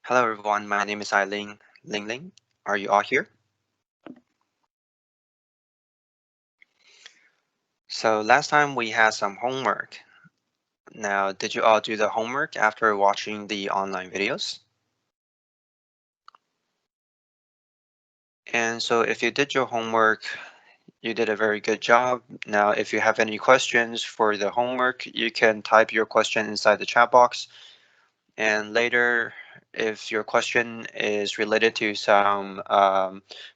Hello everyone, my name is Eileen Ling. Are you all here? So last time we had some homework. Now, did you all do the homework after watching the online videos? And so if you did your homework, you did a very good job. Now, if you have any questions for the homework, you can type your question inside the chat box. And later, if your question is related to some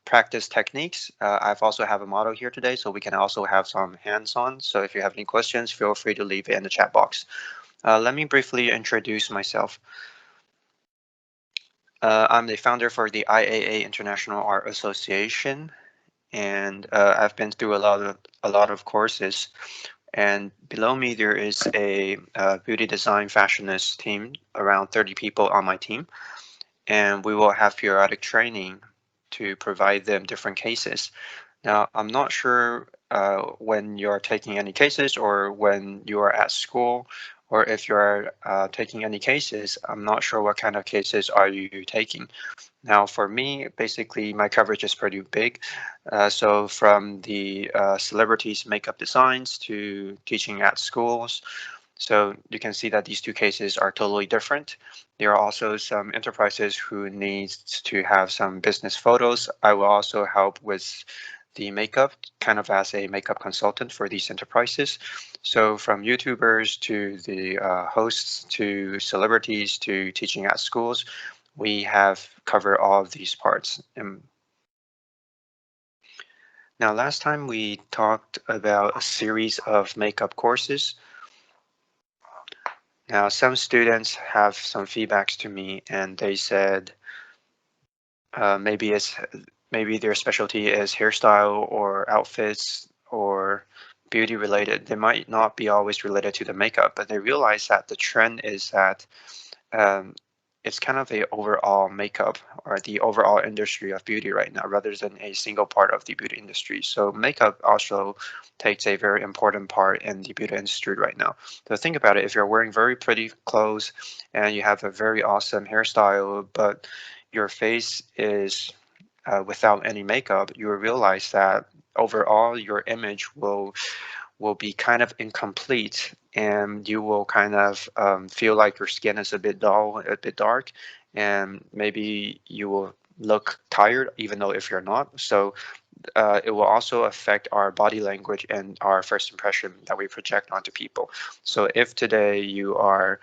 practice techniques, I've also have a model here today, so we can also have some hands-on. So if you have any questions, feel free to leave it in the chat box. Let me briefly introduce myself. I'm the founder for the IAA International Art Association, and I've been through a lot of courses. And below me, there is a beauty design fashionist team, around 30 people on my team. And we will have periodic training to provide them different cases. Now, I'm not sure when you're taking any cases or when you are at school, or if you're taking any cases, I'm not sure what kind of cases are you taking. Now, for me, basically, my coverage is pretty big. So from the celebrities' makeup designs to teaching at schools, so you can see that these two cases are totally different. There are also some enterprises who need to have some business photos. I will also help with the makeup, kind of as a makeup consultant for these enterprises. So from YouTubers to the hosts to celebrities to teaching at schools, we have covered all of these parts. Now, last time we talked about a series of makeup courses. Now, some students have some feedbacks to me, and they said maybe their specialty is hairstyle or outfits or beauty related. They might not be always related to the makeup, but they realize that the trend is that um, it's kind of a overall makeup or the overall industry of beauty right now, rather than a single part of the beauty industry. So makeup also takes a very important part in the beauty industry right now. So think about it: if you're wearing very pretty clothes and you have a very awesome hairstyle, but your face is without any makeup, you will realize that overall your image will be kind of incomplete, and you will kind of feel like your skin is a bit dull, a bit dark, and maybe you will look tired even though if you're not. So it will also affect our body language and our first impression that we project onto people. So if today you are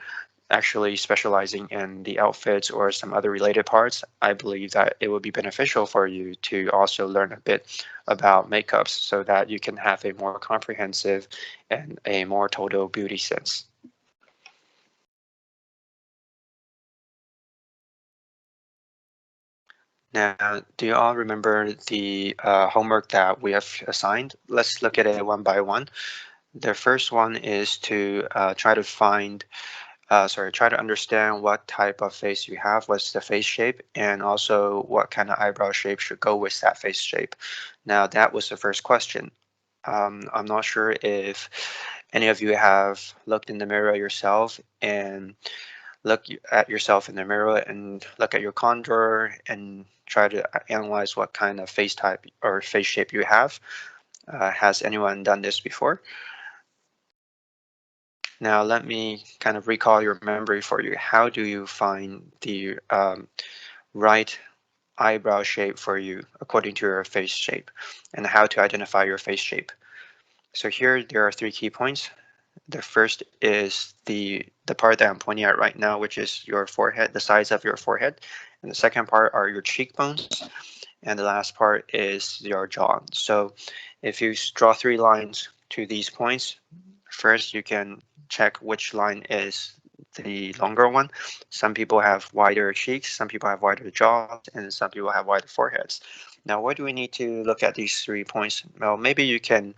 actually specializing in the outfits or some other related parts, I believe that it would be beneficial for you to also learn a bit about makeups so that you can have a more comprehensive and a more total beauty sense. Now, do you all remember the homework that we have assigned? Let's look at it one by one. The first one is to try to understand what type of face you have, what's the face shape, and also what kind of eyebrow shape should go with that face shape. Now, that was the first question. I'm not sure if any of you have looked in the mirror yourself and look at yourself in the mirror and look at your contour and try to analyze what kind of face type or face shape you have. Has anyone done this before? Now, let me kind of recall your memory for you. How do you find the right eyebrow shape for you according to your face shape, and how to identify your face shape? So here there are three key points. The first is the part that I'm pointing at right now, which is your forehead, the size of your forehead. And the second part are your cheekbones. And the last part is your jaw. So if you draw three lines to these points, first you can check which line is the longer one. Some people have wider cheeks, some people have wider jaws, and some people have wider foreheads. Now, why do we need to look at these 3 points? Well, maybe you can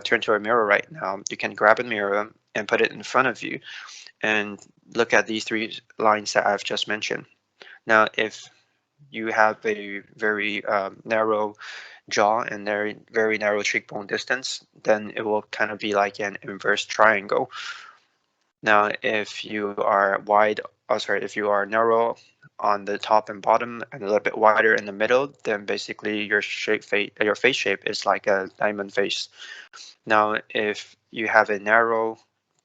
turn to a mirror right now. You can grab a mirror and put it in front of you and look at these 3 lines that I've just mentioned. Now, if you have a very narrow jaw and very, very narrow cheekbone distance, then it will kind of be like an inverse triangle. Now, if you are wide if you are narrow on the top and bottom and a little bit wider in the middle, then basically your face shape is like a diamond face. Now, if you have a narrow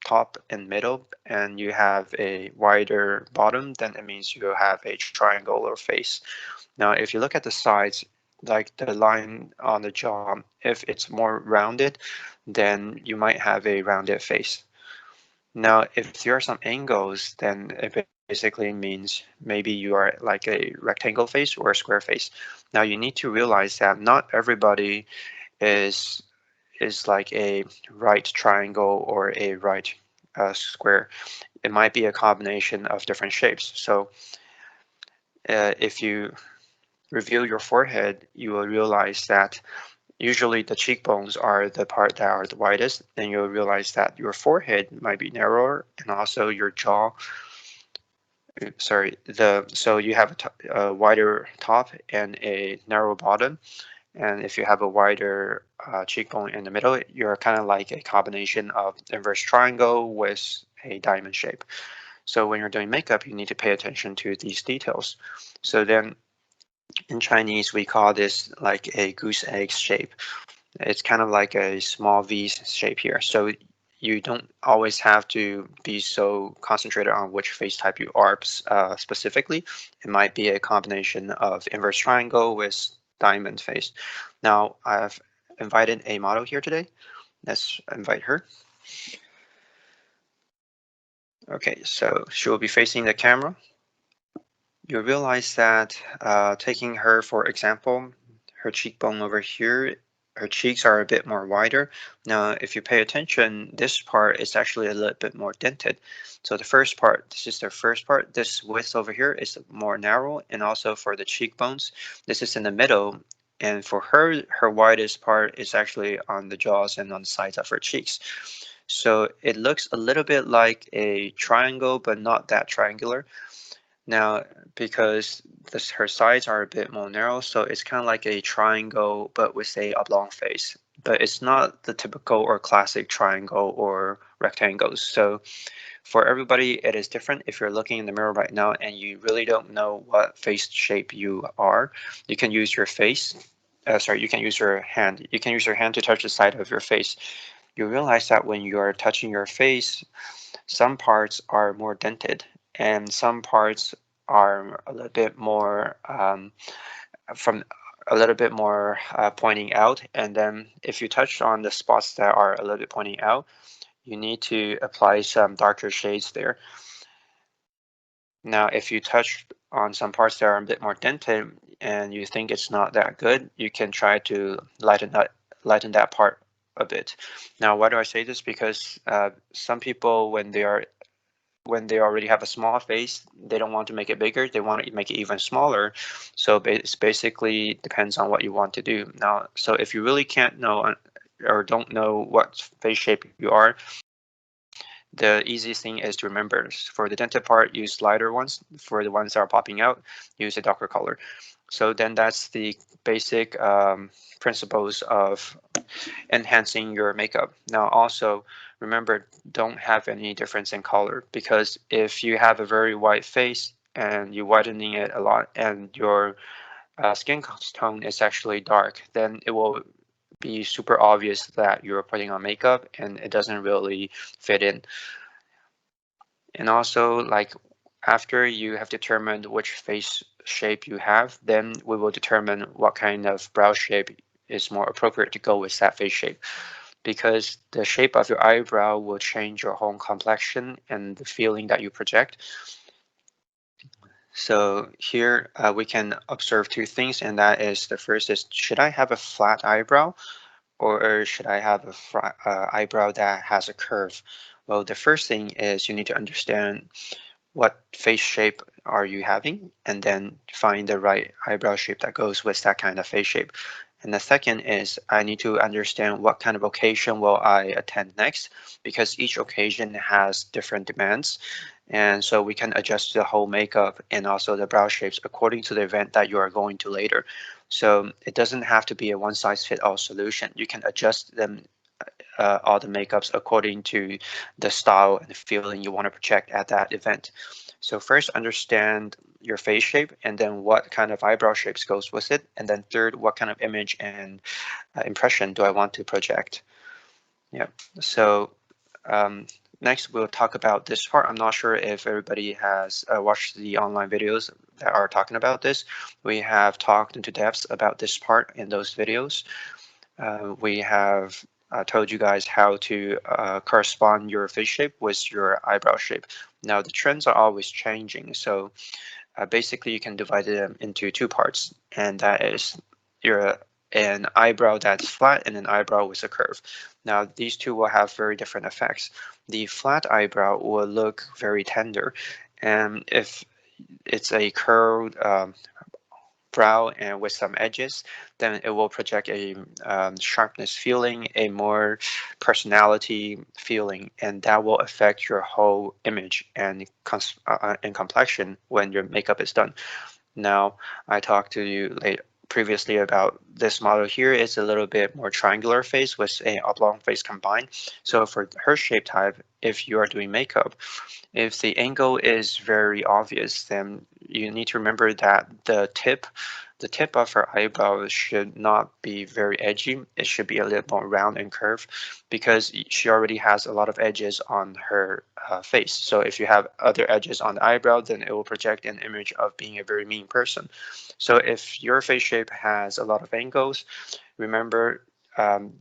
top and middle and you have a wider bottom, then it means you have a triangular face. Now, if you look at the sides, like the line on the jaw, if it's more rounded, then you might have a rounded face. Now, if there are some angles, then it basically means maybe you are like a rectangle face or a square face. Now, you need to realize that not everybody is like a right triangle or a right square. It might be a combination of different shapes. So if you review your forehead, you will realize that usually the cheekbones are the part that are the widest, and you'll realize that your forehead might be narrower, and also your jaw. So you have a wider top and a narrow bottom, and if you have a wider cheekbone in the middle, you're kind of like a combination of inverse triangle with a diamond shape. So when you're doing makeup, you need to pay attention to these details. So then in Chinese, we call this like a goose egg shape. It's kind of like a small V shape here. So you don't always have to be so concentrated on which face type you are specifically. It might be a combination of inverse triangle with diamond face. Now I've invited a model here today. Let's invite her. Okay, so she will be facing the camera. You realize that taking her for example, her cheekbone over here, her cheeks are a bit more wider. Now, if you pay attention, this part is actually a little bit more dented. So the first part, this is the first part, this width over here is more narrow, and also for the cheekbones, this is in the middle. And for her, her widest part is actually on the jaws and on the sides of her cheeks. So it looks a little bit like a triangle, but not that triangular. Now, because her sides are a bit more narrow, so it's kind of like a triangle, but with a oblong face. But it's not the typical or classic triangle or rectangles. So for everybody, it is different. If you're looking in the mirror right now and you really don't know what face shape you are, you can use your face. You can use your hand. You can use your hand to touch the side of your face. You realize that when you are touching your face, some parts are more dented and some parts are a little bit more from a little bit more pointing out. And then if you touch on the spots that are a little bit pointing out, you need to apply some darker shades there. Now, if you touch on some parts that are a bit more dented and you think it's not that good, you can try to lighten that part a bit. Now, why do I say this? Because some people, when they already have a small face, they don't want to make it bigger. They want to make it even smaller. So it's basically depends on what you want to do. Now, so if you really can't know or don't know what face shape you are, the easiest thing is to remember. For the dented part, use lighter ones. For the ones that are popping out, use a darker color. So then that's the basic principles of enhancing your makeup. Now also remember, don't have any difference in color, because if you have a very white face and you whitening it a lot and your skin tone is actually dark, then it will be super obvious that you're putting on makeup and it doesn't really fit in. And also, like, after you have determined which face shape you have, then we will determine what kind of brow shape is more appropriate to go with that face shape, because the shape of your eyebrow will change your whole complexion and the feeling that you project. So here we can observe two things, and that is, the first is, should I have a flat eyebrow or should I have a eyebrow that has a curve? Well, the first thing is you need to understand what face shape are you having, and then find the right eyebrow shape that goes with that kind of face shape. And the second is I need to understand what kind of occasion will I attend next, because each occasion has different demands. And so we can adjust the whole makeup and also the brow shapes according to the event that you are going to later. So it doesn't have to be a one size fit all solution. You can adjust them, all the makeups, according to the style and the feeling you want to project at that event. So first, understand your face shape, and then what kind of eyebrow shapes goes with it, and then third, what kind of image and impression do I want to project. Yeah. So next, we'll talk about this part. I'm not sure if everybody has watched the online videos that are talking about this. We have talked into depth about this part in those videos. We have told you guys how to correspond your face shape with your eyebrow shape. Now, the trends are always changing, so basically you can divide them into two parts, and that is an eyebrow that's flat and an eyebrow with a curve. Now, these two will have very different effects. The flat eyebrow will look very tender, and if it's a curved brow and with some edges, then it will project a sharpness feeling, a more personality feeling, and that will affect your whole image and complexion when your makeup is done. Now, I talked to you previously about this model here. It's a little bit more triangular face with a oblong face combined. So for her shape type, if you are doing makeup, if the angle is very obvious, then you need to remember that the tip of her eyebrow should not be very edgy. It should be a little more round and curved because she already has a lot of edges on her face. So if you have other edges on the eyebrow, then it will project an image of being a very mean person. So if your face shape has a lot of angles, remember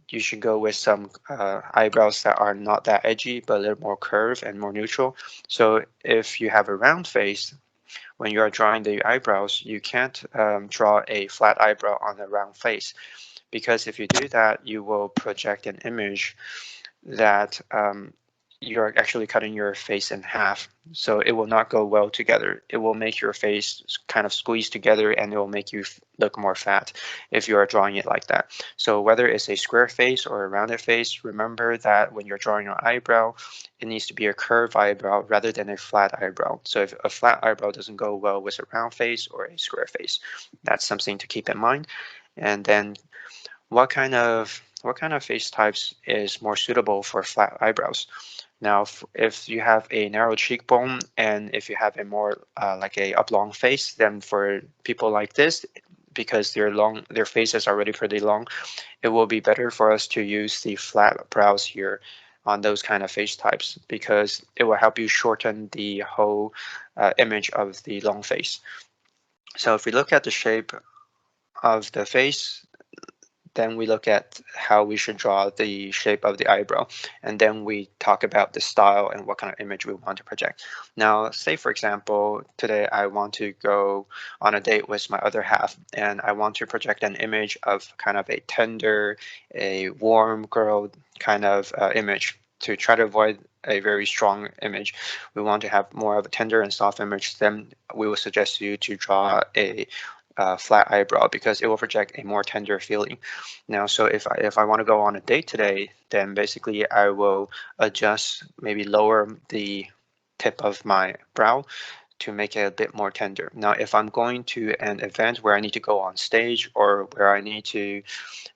you should go with some eyebrows that are not that edgy, but a little more curved and more neutral. So if you have a round face, when you are drawing the eyebrows, you can't draw a flat eyebrow on a round face, because if you do that, you will project an image that you're actually cutting your face in half. So it will not go well together. It will make your face kind of squeeze together, and it will make you look more fat if you are drawing it like that. So whether it's a square face or a rounded face, remember that when you're drawing your eyebrow, it needs to be a curved eyebrow rather than a flat eyebrow. So if a flat eyebrow doesn't go well with a round face or a square face, that's something to keep in mind. And then what kind of face types is more suitable for flat eyebrows? Now, if you have a narrow cheekbone and if you have a more like a oblong face, then for people like this, because their face is already pretty long, it will be better for us to use the flat brows here on those kind of face types, because it will help you shorten the whole image of the long face. So if we look at the shape of the face, then we look at how we should draw the shape of the eyebrow, and then we talk about the style and what kind of image we want to project. Now, say for example, today I want to go on a date with my other half, and I want to project an image of kind of a tender, a warm girl kind of image, to try to avoid a very strong image. We want to have more of a tender and soft image. Then we will suggest you to draw a flat eyebrow, because it will project a more tender feeling. Now, so if I want to go on a date today, then basically I will adjust, maybe lower the tip of my brow to make it a bit more tender. Now, if I'm going to an event where I need to go on stage, or where I need to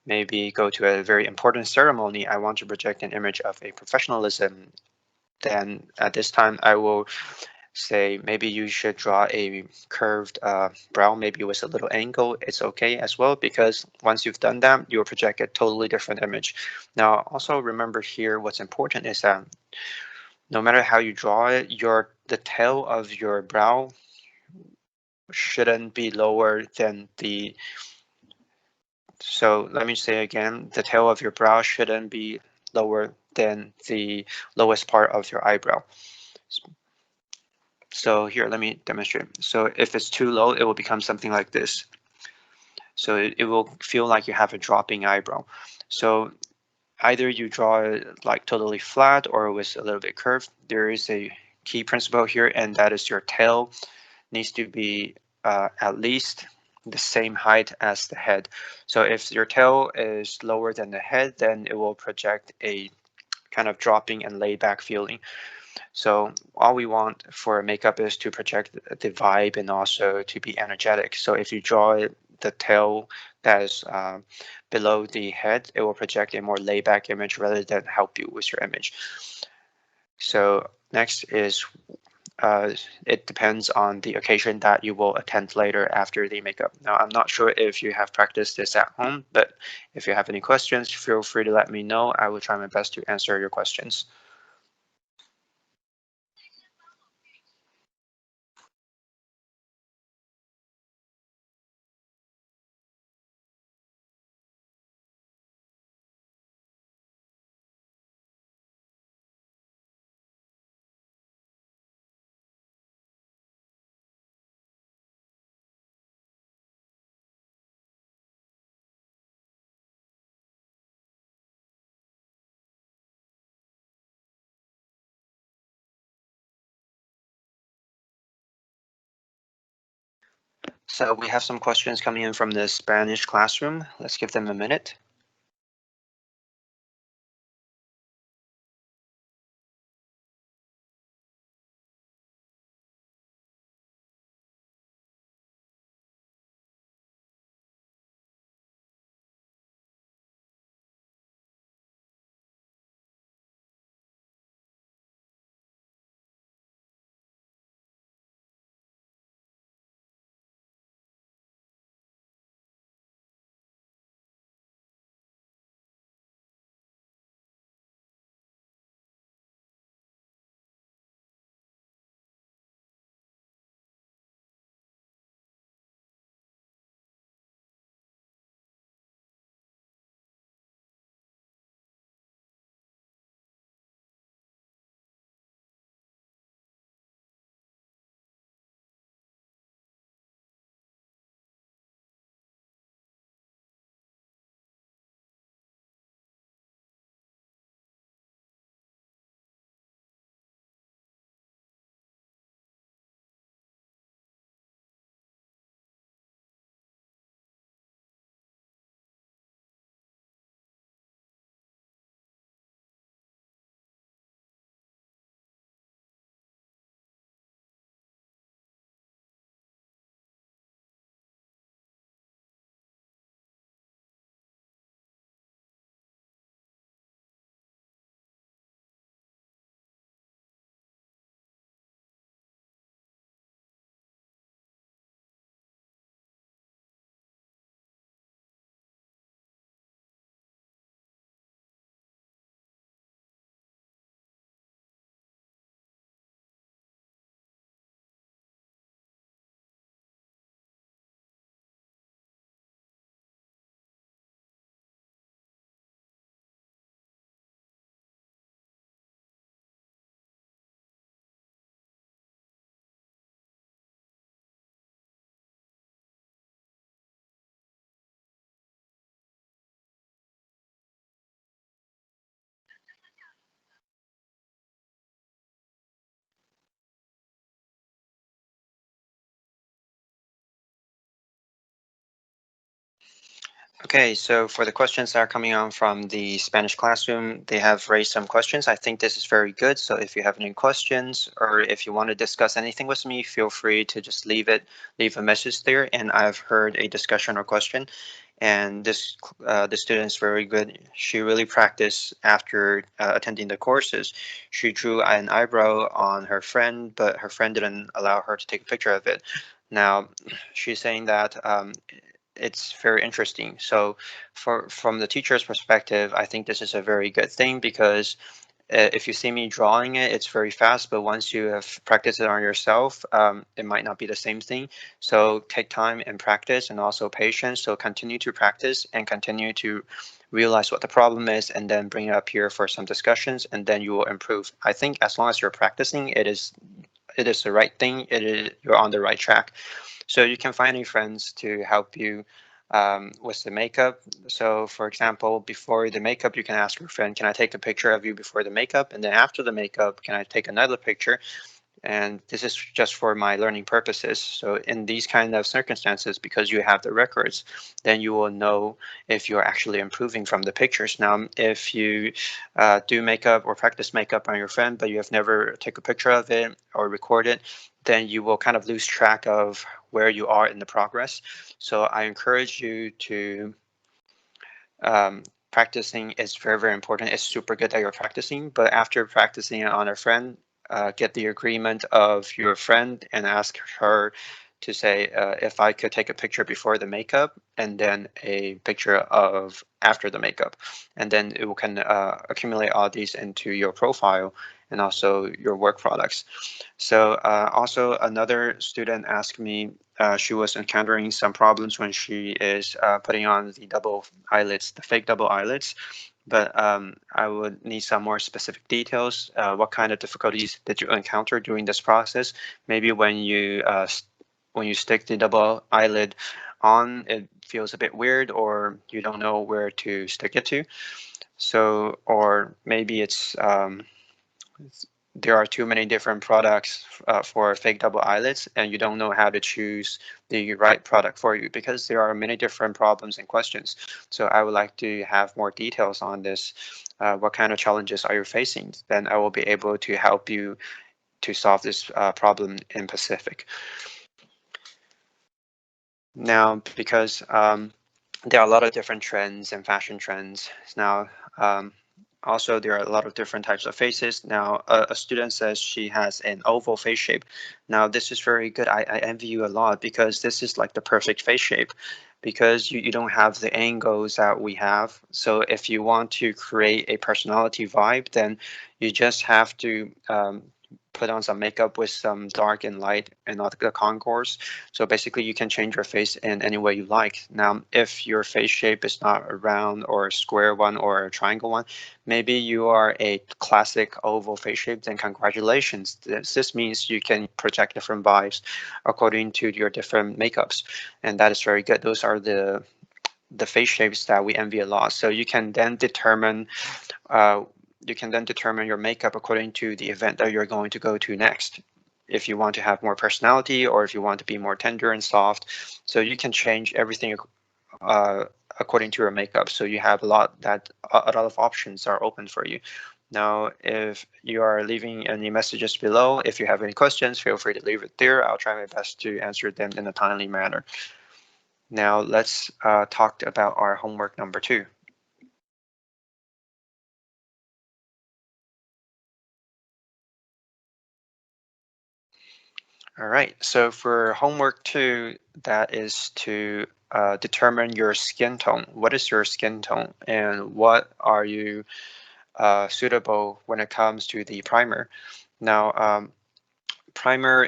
maybe go to a very important ceremony, I want to project an image of a professionalism, then at this time I will say maybe you should draw a curved brow, maybe with a little angle. It's okay as well, because once you've done that, you'll project a totally different image. Now, also remember here, what's important is that no matter how you draw it, the tail of your brow shouldn't be lower than the, so let me say again, the tail of your brow shouldn't be lower than the lowest part of your eyebrow. So here, let me demonstrate. So if it's too low, it will become something like this. So it will feel like you have a dropping eyebrow. So either you draw it like totally flat or with a little bit curved. There is a key principle here, and that is your tail needs to be at least the same height as the head. So if your tail is lower than the head, then it will project a kind of dropping and laid back feeling. So all we want for makeup is to project the vibe and also to be energetic. So if you draw the tail that is below the head, it will project a more laid back image rather than help you with your image. So next is it depends on the occasion that you will attend later after the makeup. Now, I'm not sure if you have practiced this at home, but if you have any questions, feel free to let me know. I will try my best to answer your questions. So we have some questions coming in from the Spanish classroom. Let's give them a minute. Okay, so for the questions that are coming on from the Spanish classroom, they have raised some questions. I think this is very good. So if you have any questions or if you want to discuss anything with me, feel free to just leave a message there. And I've heard a discussion or question. And the student's very good. She really practiced after attending the courses. She drew an eyebrow on her friend, but her friend didn't allow her to take a picture of it. Now, she's saying that it's very interesting. So from the teacher's perspective, I think this is a very good thing because if you see me drawing it, it's very fast, but once you have practiced it on yourself, it might not be the same thing. So take time and practice and also patience. So continue to practice and continue to realize what the problem is and then bring it up here for some discussions and then you will improve. I think as long as you're practicing, it is the right thing. You're on the right track. So you can find any friends to help you with the makeup. So for example, before the makeup, you can ask your friend, can I take a picture of you before the makeup? And then after the makeup, can I take another picture? And this is just for my learning purposes. So in these kind of circumstances, because you have the records, then you will know if you're actually improving from the pictures. Now, if you do makeup or practice makeup on your friend, but you have never take a picture of it or record it, then you will kind of lose track of where you are in the progress. So I encourage you to practicing is very, very important. It's super good that you're practicing, but after practicing it on a friend, get the agreement of your friend and ask her to say if I could take a picture before the makeup and then a picture of after the makeup, and then it can accumulate all these into your profile and also your work products. So also another student asked me, she was encountering some problems when she is putting on the double eyelids, the fake double eyelids, but I would need some more specific details. What kind of difficulties did you encounter during this process? Maybe when you stick the double eyelid on, it feels a bit weird, or you don't know where to stick it to. So, or maybe there are too many different products for fake double eyelids, and you don't know how to choose the right product for you because there are many different problems and questions. So I would like to have more details on this. What kind of challenges are you facing? Then I will be able to help you to solve this problem in Pacific. Now, because there are a lot of different trends and fashion trends now. Also, there are a lot of different types of faces. Now, a student says she has an oval face shape. Now, this is very good. I envy you a lot because this is like the perfect face shape because you don't have the angles that we have. So if you want to create a personality vibe, then you just have to put on some makeup with some dark and light and not the contours. So basically you can change your face in any way you like. Now, if your face shape is not a round or a square one or a triangle one, maybe you are a classic oval face shape, then congratulations. This means you can project different vibes according to your different makeups. And that is very good. Those are the face shapes that we envy a lot. So uh, you can then determine your makeup according to the event that you're going to go to next. If you want to have more personality or if you want to be more tender and soft, so you can change everything uh, according to your makeup. So you have a lot of options are open for you. Now, if you are leaving any messages below, if you have any questions, feel free to leave it there. I'll try my best to answer them in a timely manner. Now, let's talk about our homework number 2. All right, so for homework 2, that is to determine your skin tone. What is your skin tone and what are you suitable when it comes to the primer? Now, primer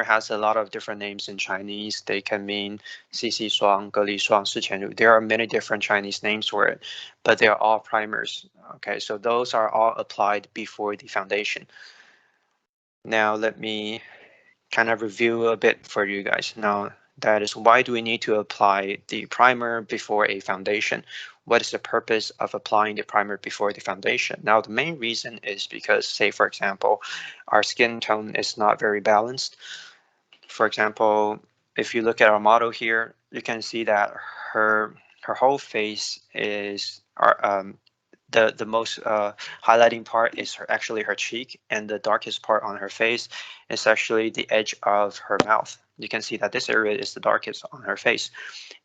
has a lot of different names in Chinese. They can mean 细细霜, 隔离霜, 视前乳. There are many different Chinese names for it, but they are all primers. Okay, so those are all applied before the foundation. Now let me kind of review a bit for you guys. Now, that is, why do we need to apply the primer before a foundation? What is the purpose of applying the primer before the foundation? Now, the main reason is because, say, for example, our skin tone is not very balanced. For example, if you look at our model here, you can see that her whole face is the most highlighting part is actually her cheek, and the darkest part on her face is actually the edge of her mouth. You can see that this area is the darkest on her face,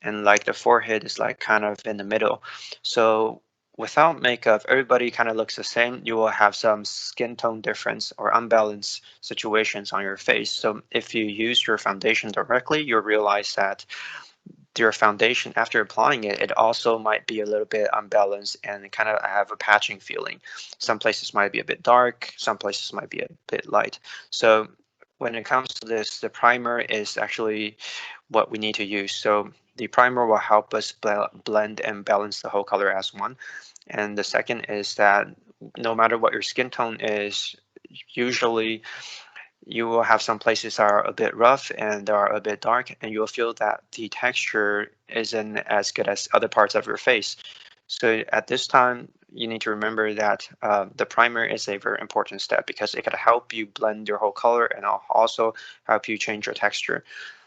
and like the forehead is like kind of in the middle. So without makeup, everybody kind of looks the same. You will have some skin tone difference or unbalanced situations on your face. So if you use your foundation directly, you'll realize that your foundation, after applying it, it also might be a little bit unbalanced and kind of have a patching feeling. Some places might be a bit dark, some places might be a bit light. So when it comes to this, the primer is actually what we need to use. So the primer will help us blend and balance the whole color as one. And the second is that no matter what your skin tone is, usually you will have some places that are a bit rough and are a bit dark, and you'll feel that the texture isn't as good as other parts of your face. So at this time, you need to remember that the primer is a very important step because it can help you blend your whole color and also help you change your texture.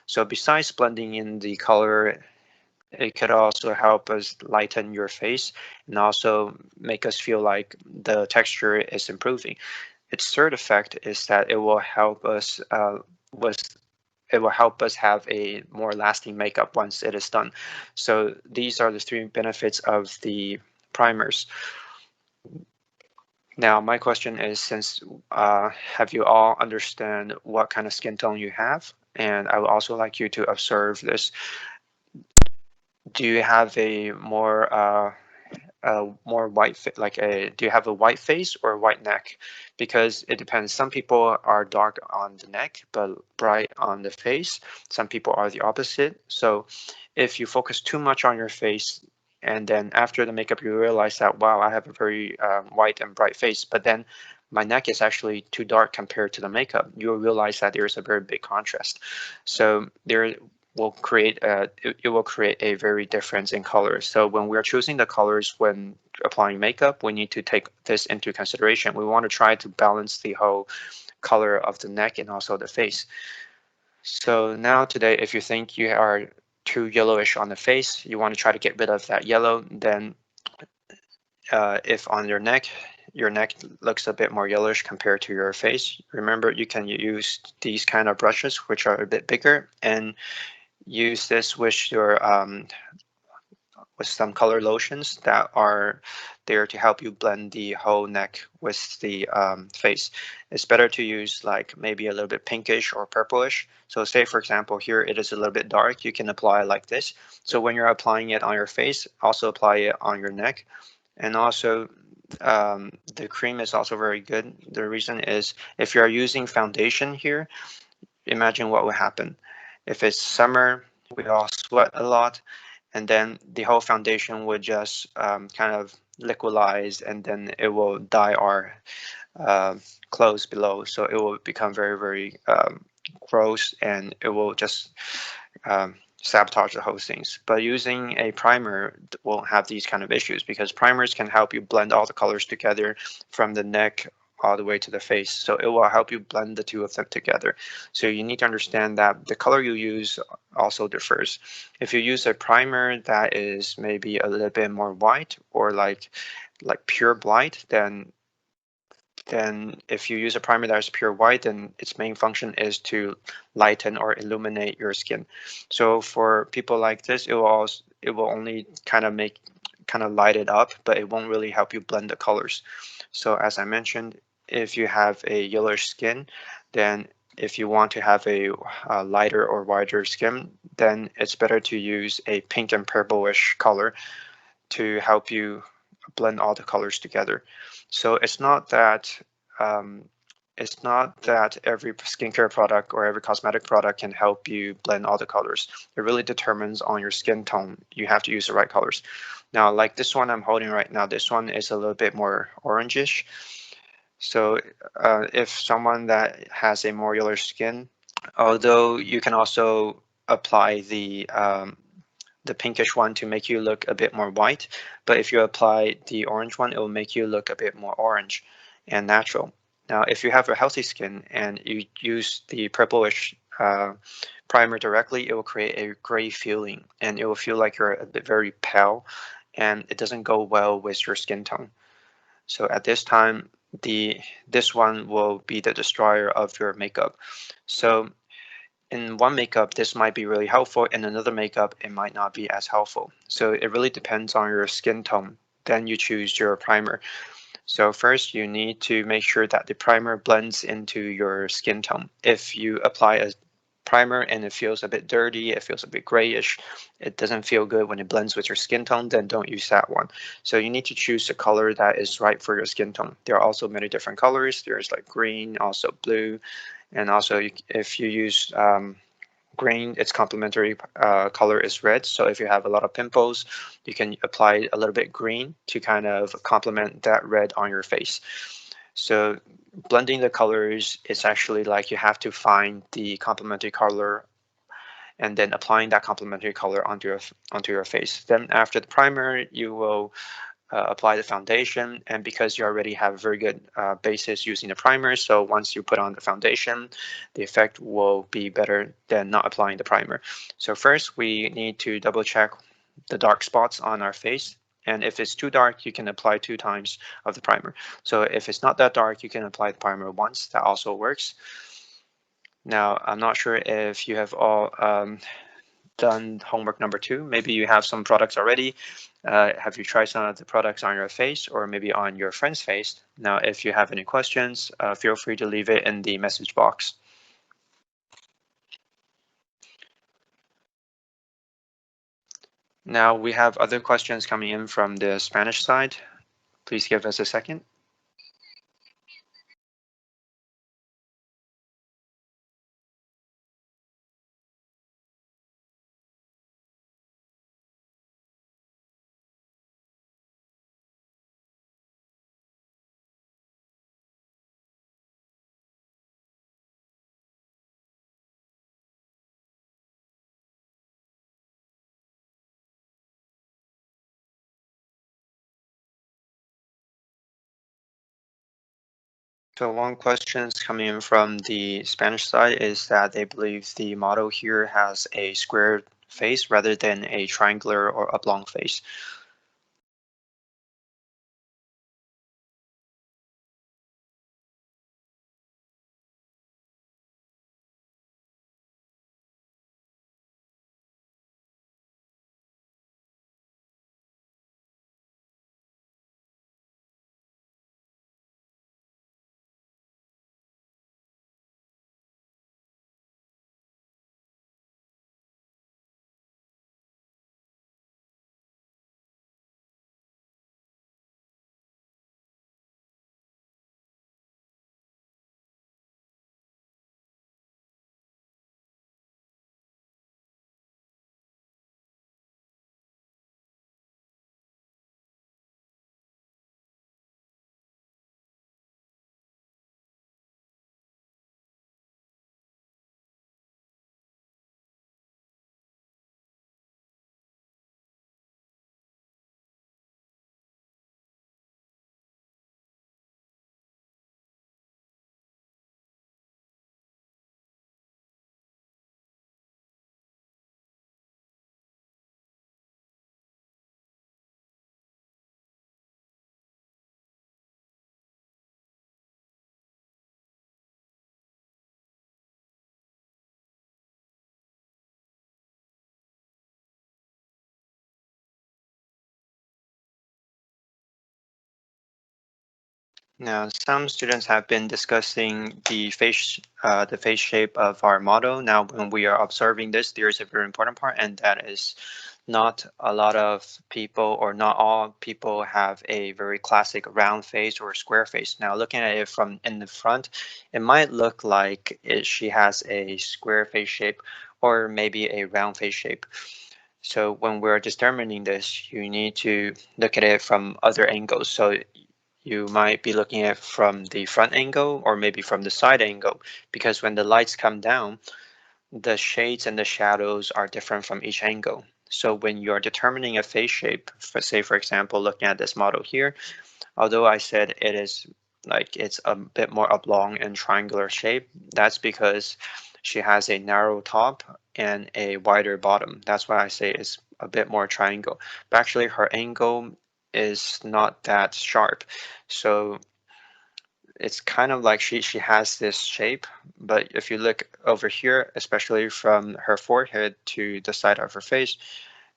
So besides blending in the color, it could also help us lighten your face and also make us feel like the texture is improving. Its third effect is that with it will help us have a more lasting makeup once it is done. So these are the 3 benefits of the primers. Now, my question is, since have you all understand what kind of skin tone you have? And I would also like you to observe this. Do you have a more white do you have a white face or a white neck? Because it depends. Some people are dark on the neck but bright on the face. Some people are the opposite. So if you focus too much on your face and then after the makeup you realize that, wow, I have a very white and bright face, but then my neck is actually too dark compared to the makeup, you'll realize that there's a very big contrast. So there will create it will create a very difference in colors. So when we're choosing the colors when applying makeup, we need to take this into consideration. We want to try to balance the whole color of the neck and also the face. So now today, if you think you are too yellowish on the face, you want to try to get rid of that yellow, then if on your neck looks a bit more yellowish compared to your face, remember you can use these kind of brushes which are a bit bigger and use this with your with some color lotions that are there to help you blend the whole neck with the face. It's better to use like maybe a little bit pinkish or purplish. So say for example here it is a little bit dark, you can apply it like this. So when you're applying it on your face, also apply it on your neck. And also the cream is also very good. The reason is if you're using foundation here, imagine what would happen. If it's summer, we all sweat a lot, and then the whole foundation would just kind of liquidize, and then it will dye our uh, clothes below. So it will become very, very gross, and it will just um, sabotage the whole things. But using a primer won't have these kind of issues because primers can help you blend all the colors together from the neck all the way to the face. So it will help you blend the two of them together. So you need to understand that the color you use also differs. If you use a primer that is maybe a little bit more white or like pure white, then if you use a primer that is pure white, then its main function is to lighten or illuminate your skin. So for people like this, it will only kind of light it up, but it won't really help you blend the colors. So as I mentioned, if you have a yellowish skin, then if you want to have a lighter or whiter skin, then it's better to use a pink and purplish color to help you blend all the colors together. So um, it's not that every skincare product or every cosmetic product can help you blend all the colors. It really determines on your skin tone. You have to use the right colors. Now, like this one I'm holding right now, this one is a little bit more orangish. So if someone that has a more yellow skin, although you can also apply the pinkish one to make you look a bit more white, but if you apply the orange one, it will make you look a bit more orange and natural. Now, if you have a healthy skin and you use the purplish primer directly, it will create a gray feeling and it will feel like you're a bit very pale and it doesn't go well with your skin tone. So at this time, this one will be the destroyer of your makeup. So in one makeup, this might be really helpful. In another makeup, it might not be as helpful. So it really depends on your skin tone. Then you choose your primer. So first, you need to make sure that the primer blends into your skin tone. If you apply a primer and it feels a bit dirty, it feels a bit grayish, it doesn't feel good when it blends with your skin tone, then don't use that one. So you need to choose a color that is right for your skin tone. There are also many different colors. There's like green, also blue, and also if you use green, its complementary color is red. So if you have a lot of pimples, you can apply a little bit green to kind of complement that red on your face. So blending the colors is actually like you have to find the complementary color and then applying that complementary color onto your face. Then after the primer, you will apply the foundation, and because you already have a very good basis using the primer, so once you put on the foundation, the effect will be better than not applying the primer. So first we need to double check the dark spots on our face, and if it's too dark, you can apply 2 times of the primer. So if it's not that dark, you can apply the primer once. That also works. Now, I'm not sure if you have all done homework number 2. Maybe you have some products already. Have you tried some of the products on your face or maybe on your friend's face? Now, if you have any questions, feel free to leave it in the message box. Now we have other questions coming in from the Spanish side. Please give us a second. So one question coming in from the Spanish side is that they believe the model here has a square face rather than a triangular or oblong face. Now, some students have been discussing the face shape of our model. Now, when we are observing this, there is a very important part, and that is not a lot of people or not all people have a very classic round face or square face. Now, looking at it from in the front, it might look like she has a square face shape or maybe a round face shape. So when we're determining this, you need to look at it from other angles. So you might be looking at from the front angle or maybe from the side angle, because when the lights come down, the shades and the shadows are different from each angle. So when you're determining a face shape, say for example, looking at this model here, although I said it is like it's a bit more oblong and triangular shape, that's because she has a narrow top and a wider bottom. That's why I say it's a bit more triangle. But actually her angle is not that sharp. So it's kind of like she has this shape, but if you look over here, especially from her forehead to the side of her face,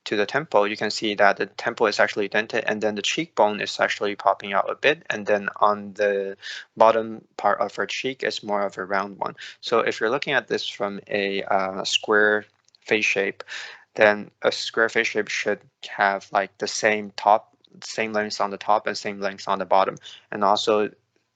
to the temple, you can see that the temple is actually dented and then the cheekbone is actually popping out a bit. And then on the bottom part of her cheek is more of a round one. So if you're looking at this from a square face shape, then a square face shape should have like the same top, same length on the top and same length on the bottom. And also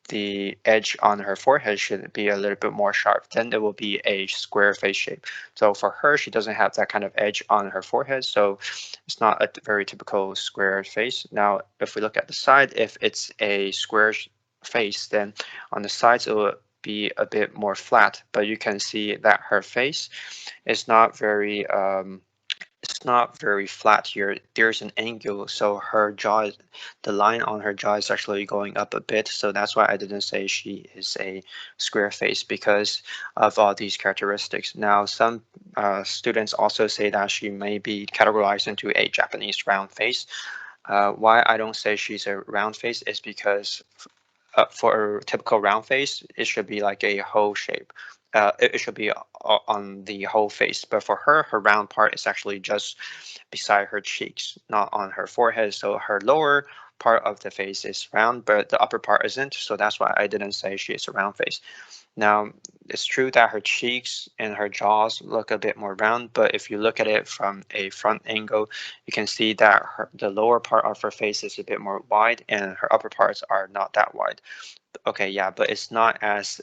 the edge on her forehead should be a little bit more sharp. Then it will be a square face shape. So for her, she doesn't have that kind of edge on her forehead, so it's not a very typical square face. Now, if we look at the side, if it's a square face, then on the sides it will be a bit more flat, but you can see that her face is not very it's not very flat here. There's an angle, so her jaw, the line on her jaw is actually going up a bit. So that's why I didn't say she is a square face, because of all these characteristics. Now, some students also say that she may be categorized into a Japanese round face. Why I don't say she's a round face is because for a typical round face, it should be like a hoe shape. it should be on the whole face. But for her, her round part is actually just beside her cheeks, not on her forehead. So her lower part of the face is round, but the upper part isn't. So that's why I didn't say she is a round face. Now, it's true that her cheeks and her jaws look a bit more round, but if you look at it from a front angle, you can see that the lower part of her face is a bit more wide and her upper parts are not that wide. Okay, yeah, but it's not as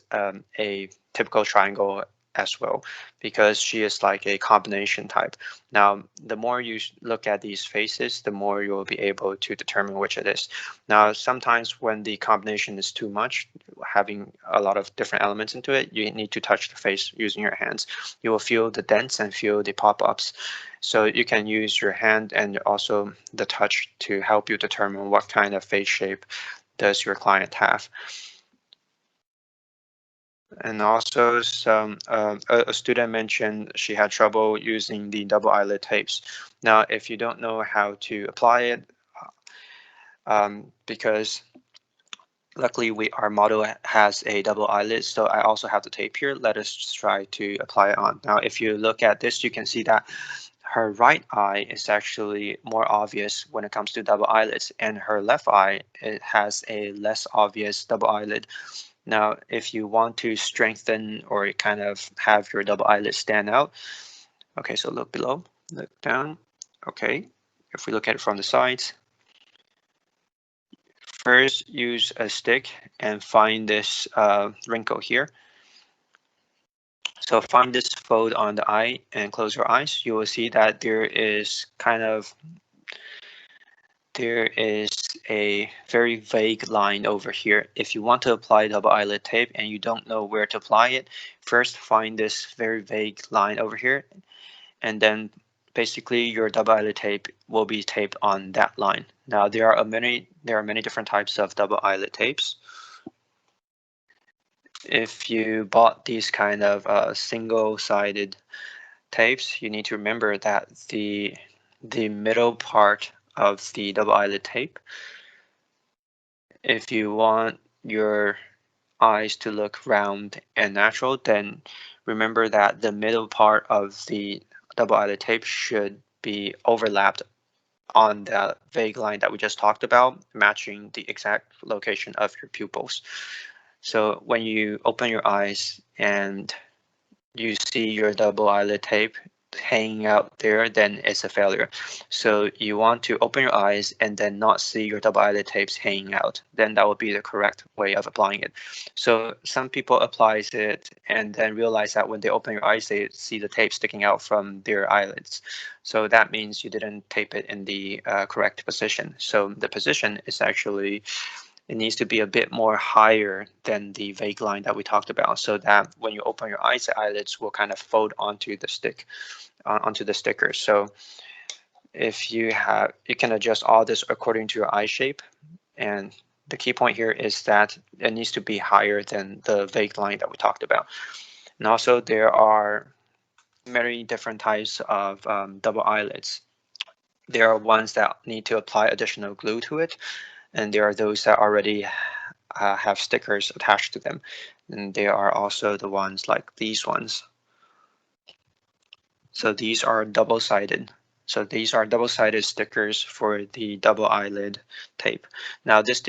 a typical triangle as well, because she is like a combination type. Now, the more you look at these faces, the more you'll be able to determine which it is. Now, sometimes when the combination is too much, having a lot of different elements into it, you need to touch the face using your hands. You will feel the dents and feel the pop-ups. So you can use your hand and also the touch to help you determine what kind of face shape does your client have. And also a student mentioned she had trouble using the double eyelid tapes. Now, if you don't know how to apply it, because luckily our model has a double eyelid, so I also have the tape here. Let us try to apply it on. Now, if you look at this, you can see that her right eye is actually more obvious when it comes to double eyelids, and her left eye, it has a less obvious double eyelid. Now, if you want to strengthen or kind of have your double eyelid stand out, okay, so look below, look down. Okay, if we look at it from the sides, first use a stick and find this wrinkle here. So find this fold on the eye and close your eyes. You will see that there is a very vague line over here. If you want to apply double eyelid tape and you don't know where to apply it, first find this very vague line over here, and then basically your double eyelid tape will be taped on that line. Now there are many different types of double eyelid tapes. If you bought these kind of single-sided tapes, you need to remember that the middle part of the double eyelid tape, if you want your eyes to look round and natural, then remember that the middle part of the double eyelid tape should be overlapped on the vague line that we just talked about, matching the exact location of your pupils. So when you open your eyes and you see your double eyelid tape hanging out there, then it's a failure. So you want to open your eyes and then not see your double eyelid tapes hanging out. Then that would be the correct way of applying it. So some people applies it and then realize that when they open your eyes, they see the tape sticking out from their eyelids. So that means you didn't tape it in the correct position. So the position is actually, it needs to be a bit more higher than the vague line that we talked about, so that when you open your eyes, the eyelids will kind of fold onto the stick, onto the sticker. So if you can adjust all this according to your eye shape, and the key point here is that it needs to be higher than the vague line that we talked about. And also there are many different types of double eyelids. There are ones that need to apply additional glue to it, and there are those that already have stickers attached to them. And there are also the ones like these ones. So these are double-sided. So these are double-sided stickers for the double eyelid tape. Now this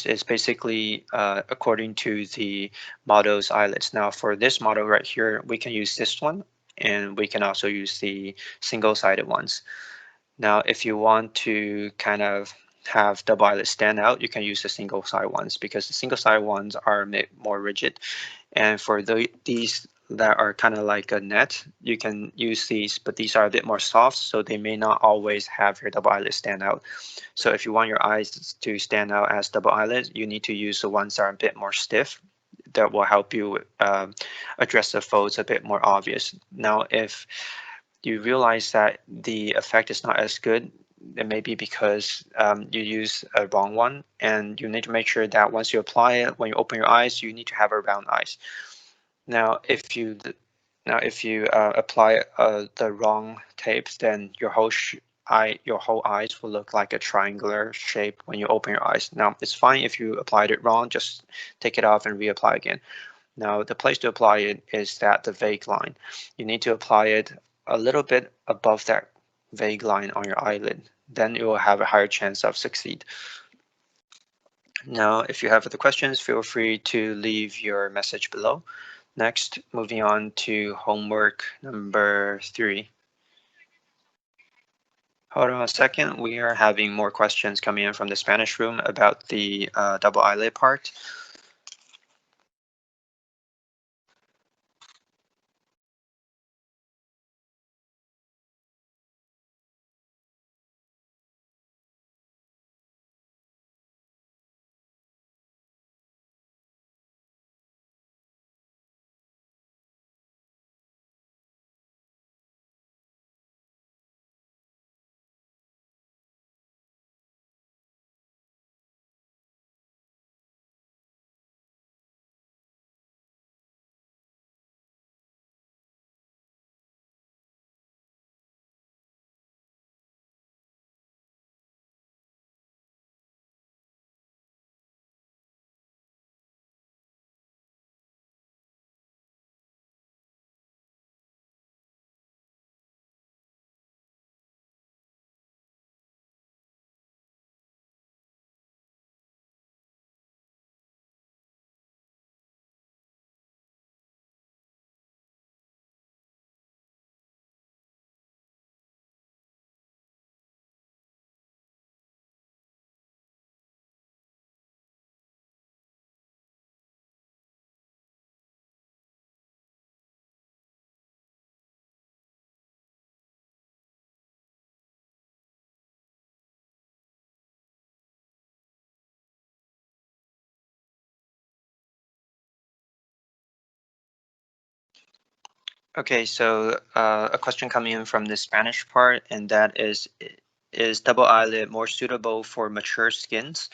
is basically according to the model's eyelids. Now for this model right here, we can use this one, and we can also use the single-sided ones. Now if you want to kind of have double eyelids stand out, you can use the single side ones, because the single side ones are a bit more rigid. And for these that are kind of like a net, you can use these, but these are a bit more soft, so they may not always have your double eyelid stand out. So if you want your eyes to stand out as double eyelids, you need to use the ones that are a bit more stiff. That will help you address the folds a bit more obvious. Now, if you realize that the effect is not as good, it may be because you use a wrong one, and you need to make sure that once you apply it, when you open your eyes, you need to have a round eyes. Now, if you apply the wrong tapes, then your whole eyes will look like a triangular shape when you open your eyes. Now, it's fine if you applied it wrong, just take it off and reapply again. Now, the place to apply it is at the vague line. You need to apply it a little bit above that vague line on your eyelid. Then you will have a higher chance of succeed. Now, if you have other questions, feel free to leave your message below. Next, moving on to homework number 3. Hold on a second. We are having more questions coming in from the Spanish room about the double eyelid part. Okay, so a question coming in from the Spanish part, and that is double eyelid more suitable for mature skins?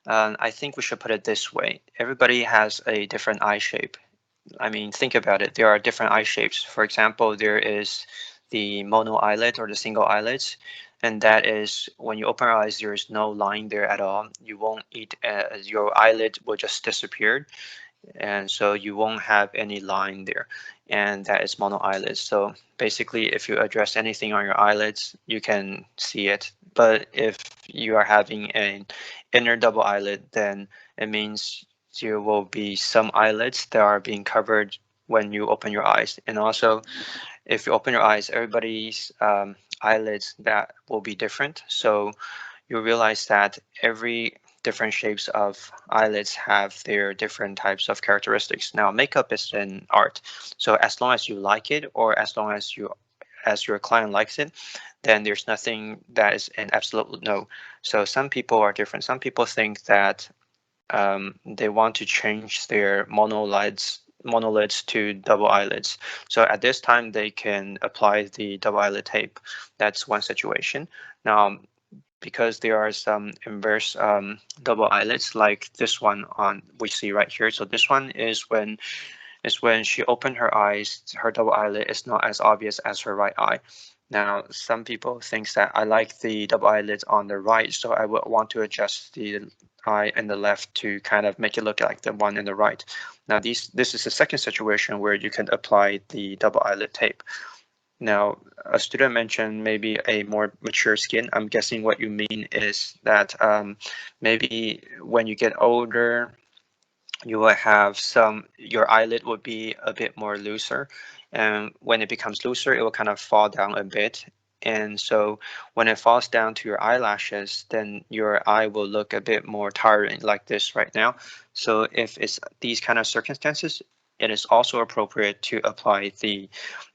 I think we should put it this way. Everybody has a different eye shape. I mean, think about it. There are different eye shapes. For example, there is the mono eyelid or the single eyelids, and that is when you open your eyes, there is no line there at all. You won't eat, your eyelid will just disappear, and so you won't have any line there, and that is mono eyelids. So basically, if you address anything on your eyelids, you can see it. But if you are having an inner double eyelid, then it means there will be some eyelids that are being covered when you open your eyes. And also, if you open your eyes, everybody's eyelids that will be different. So you realize that every different shapes of eyelids have their different types of characteristics. Now, makeup is an art, so as long as you like it, or as long as your client likes it, then there's nothing that is an absolute no. So some people are different. Some people think that they want to change their monolids to double eyelids. So at this time, they can apply the double eyelid tape. That's one situation. Now, because there are some inverse double eyelids like this one on we see right here. So this one is when she opened her eyes, her double eyelid is not as obvious as her right eye. Now, some people think that I like the double eyelids on the right, so I would want to adjust the eye in the left to kind of make it look like the one in the right. Now, this is the second situation where you can apply the double eyelid tape. Now, a student mentioned maybe a more mature skin. I'm guessing what you mean is that maybe when you get older, you will have your eyelid would be a bit more looser. And when it becomes looser, it will kind of fall down a bit. And so when it falls down to your eyelashes, then your eye will look a bit more tiring like this right now. So if it's these kind of circumstances, it is also appropriate to apply the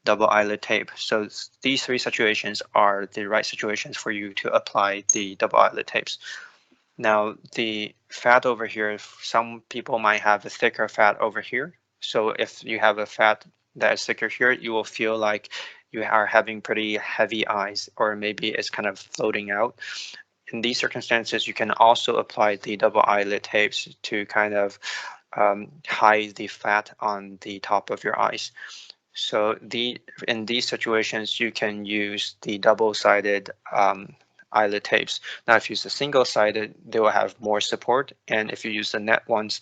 double eyelid tape. So these three situations are the right situations for you to apply the double eyelid tapes. Now, the fat over here, some people might have a thicker fat over here. So if you have a fat that is thicker here, you will feel like you are having pretty heavy eyes, or maybe it's kind of floating out. In these circumstances, you can also apply the double eyelid tapes to kind of hide the fat on the top of your eyes. So in these situations, you can use the double-sided eyelid tapes. Now, if you use the single-sided, they will have more support, and if you use the net ones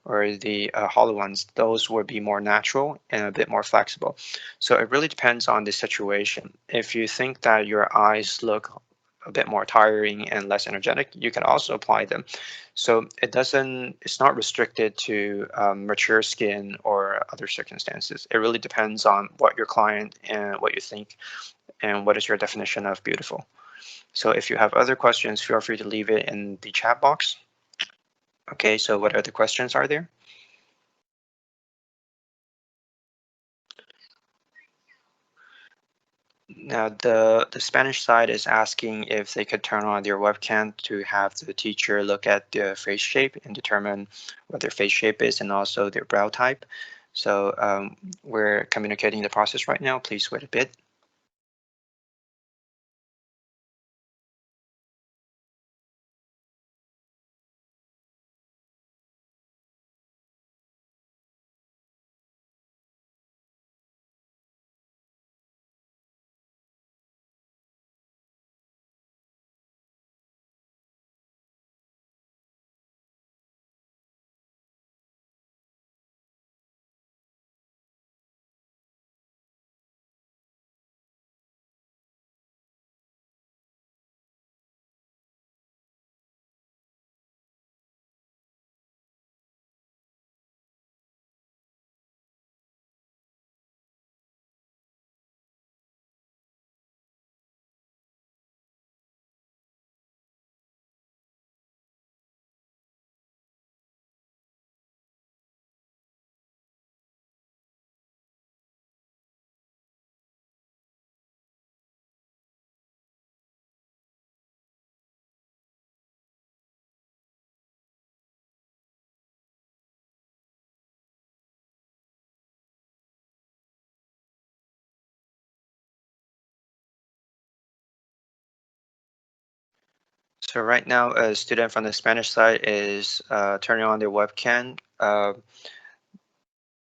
or the hollow ones, those will be more natural and a bit more flexible. So it really depends on the situation. If you think that your eyes look a bit more tiring and less energetic, you can also apply them. So it's not restricted to mature skin or other circumstances. It really depends on what your client and what you think and what is your definition of beautiful. So if you have other questions, feel free to leave it in the chat box. Okay, so what other questions are there? Now, the Spanish side is asking if they could turn on their webcam to have the teacher look at the face shape and determine what their face shape is and also their brow type. So we're communicating the process right now. Please wait a bit. So right now, a student from the Spanish side is turning on their webcam.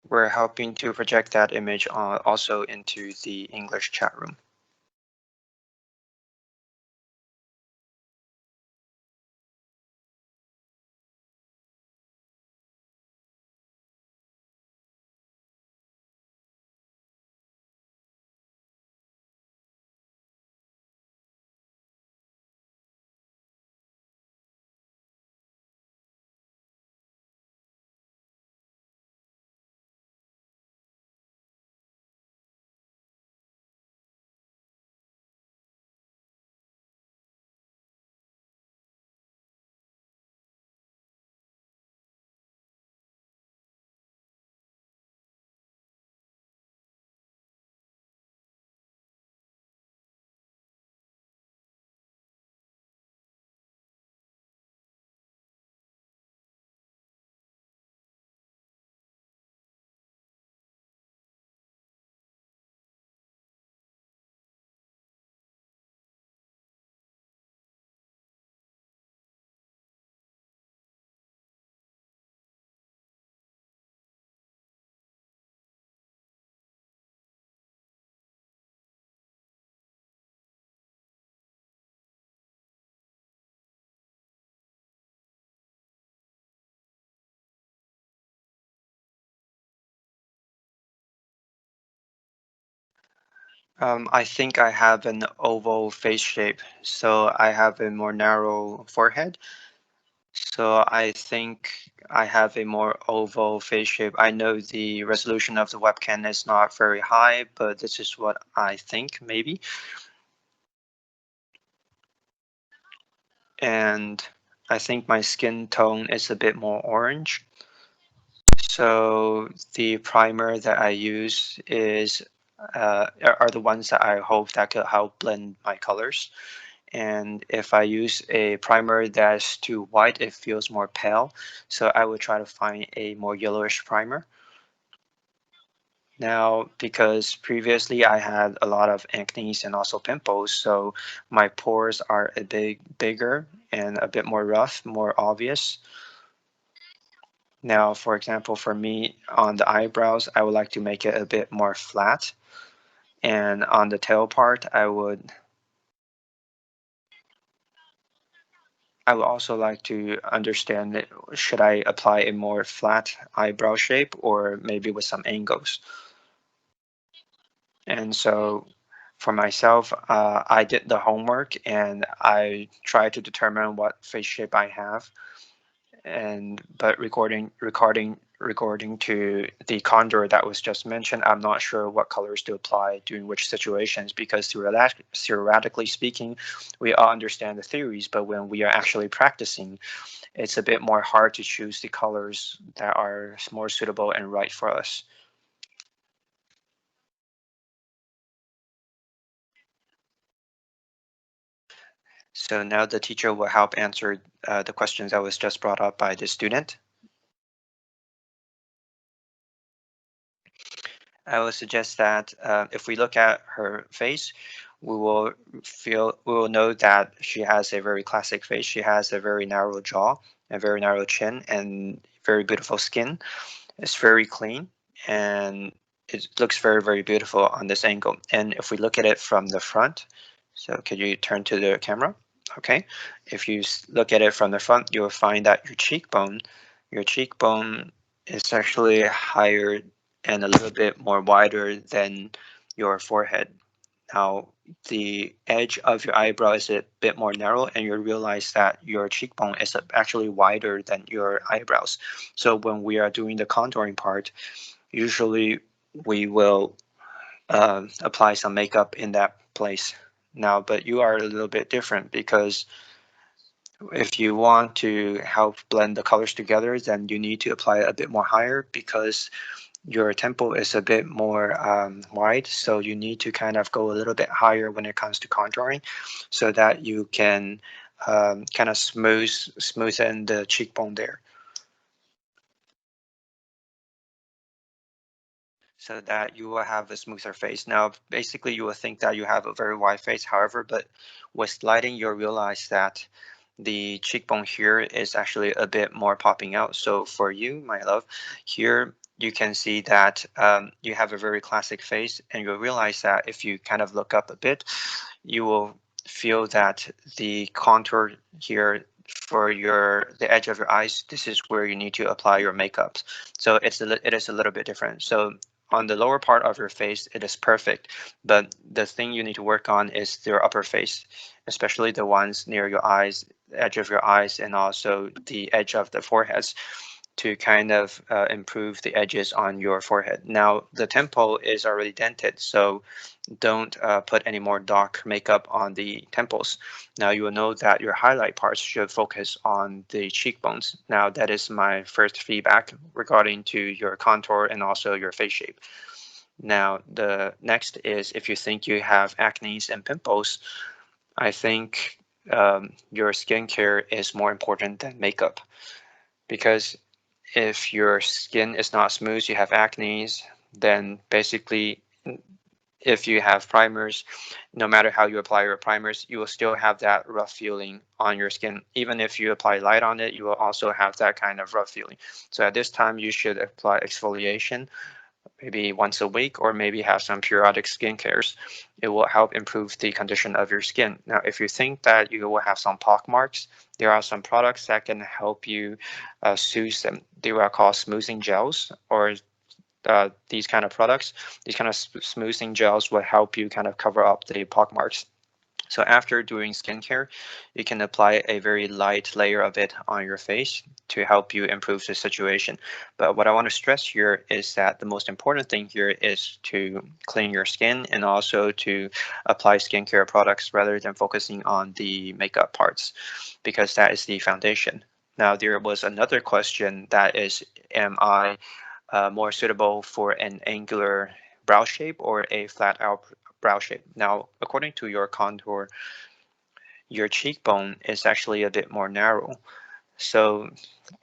We're helping to project that image also into the English chat room. I think I have an oval face shape, so I have a more narrow forehead. So I think I have a more oval face shape. I know the resolution of the webcam is not very high, but this is what I think maybe. And I think my skin tone is a bit more orange. So the primer that I use are the ones that I hope that could help blend my colors. And if I use a primer that's too white, it feels more pale. So I would try to find a more yellowish primer. Now, because previously I had a lot of acne and also pimples, so my pores are a bit bigger and a bit more rough, more obvious. Now, for example, for me on the eyebrows, I would like to make it a bit more flat. And on the tail part, I would I would also like to understand that should I apply a more flat eyebrow shape or maybe with some angles? And so for myself, I did the homework and I tried to determine what face shape I have. And but recording to the contour that was just mentioned, I'm not sure what colors to apply during which situations because theoretically speaking, we all understand the theories, but when we are actually practicing, it's a bit more hard to choose the colors that are more suitable and right for us. So now the teacher will help answer the questions that was just brought up by the student. I would suggest that if we look at her face, we will know that she has a very classic face. She has a very narrow jaw, a very narrow chin, and very beautiful skin. It's very clean and it looks very, very beautiful on this angle. And if we look at it from the front, so could you turn to the camera? Okay. If you look at it from the front, you'll find that your cheekbone is actually higher and a little bit more wider than your forehead. Now, the edge of your eyebrow is a bit more narrow, and you realize that your cheekbone is actually wider than your eyebrows. So when we are doing the contouring part, usually we will apply some makeup in that place. Now, but you are a little bit different because if you want to help blend the colors together, then you need to apply a bit more higher because your temple is a bit more wide, so you need to kind of go a little bit higher when it comes to contouring so that you can kind of smoothen the cheekbone there so that you will have a smoother face. Now, basically, you will think that you have a very wide face, however, but with lighting, you'll realize that the cheekbone here is actually a bit more popping out. So for you, my love, here you can see that you have a very classic face, and you'll realize that if you kind of look up a bit, you will feel that the contour here for the edge of your eyes, this is where you need to apply your makeup. So it is a little bit different. So on the lower part of your face, it is perfect, but the thing you need to work on is your upper face, especially the ones near your eyes, edge of your eyes, and also the edge of the foreheads to kind of improve the edges on your forehead. Now, the temple is already dented, so don't put any more dark makeup on the temples. Now, you will know that your highlight parts should focus on the cheekbones. Now, that is my first feedback regarding to your contour and also your face shape. Now, the next is if you think you have acne and pimples, I think your skincare is more important than makeup because if your skin is not smooth, you have acne, then basically if you have primers, no matter how you apply your primers, you will still have that rough feeling on your skin. Even if you apply light on it, you will also have that kind of rough feeling. So at this time, you should apply exfoliation maybe once a week or maybe have some periodic skin cares. It will help improve the condition of your skin. Now, if you think that you will have some pock marks, there are some products that can help you soothe them. They are called smoothing gels or these kind of products. These kind of smoothing gels will help you kind of cover up the pock marks. So after doing skincare, you can apply a very light layer of it on your face to help you improve the situation. But what I want to stress here is that the most important thing here is to clean your skin and also to apply skincare products rather than focusing on the makeup parts, because that is the foundation. Now, there was another question that is, am I more suitable for an angular brow shape or a flat out brow shape? Now, according to your contour, your cheekbone is actually a bit more narrow. So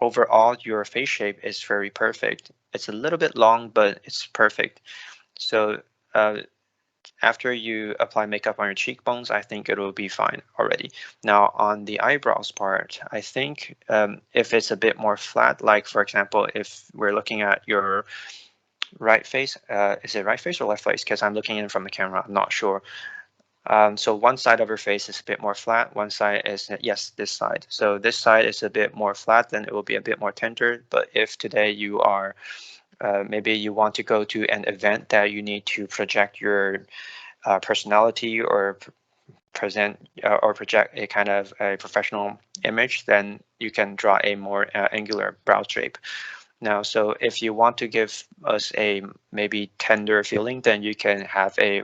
overall, your face shape is very perfect. It's a little bit long, but it's perfect. So uh, after you apply makeup on your cheekbones, I think it will be fine already. Now on the eyebrows part, I think if it's a bit more flat, like for example, if we're looking at your right face, is it right face or left face? Because I'm looking in from the camera, I'm not sure. So one side of your face is a bit more flat, one side is, yes, this side. So this side is a bit more flat, then it will be a bit more tender. But if today you are, maybe you want to go to an event that you need to project your personality or present or project a kind of a professional image, then you can draw a more angular brow shape. Now, so if you want to give us a maybe tender feeling, then you can have a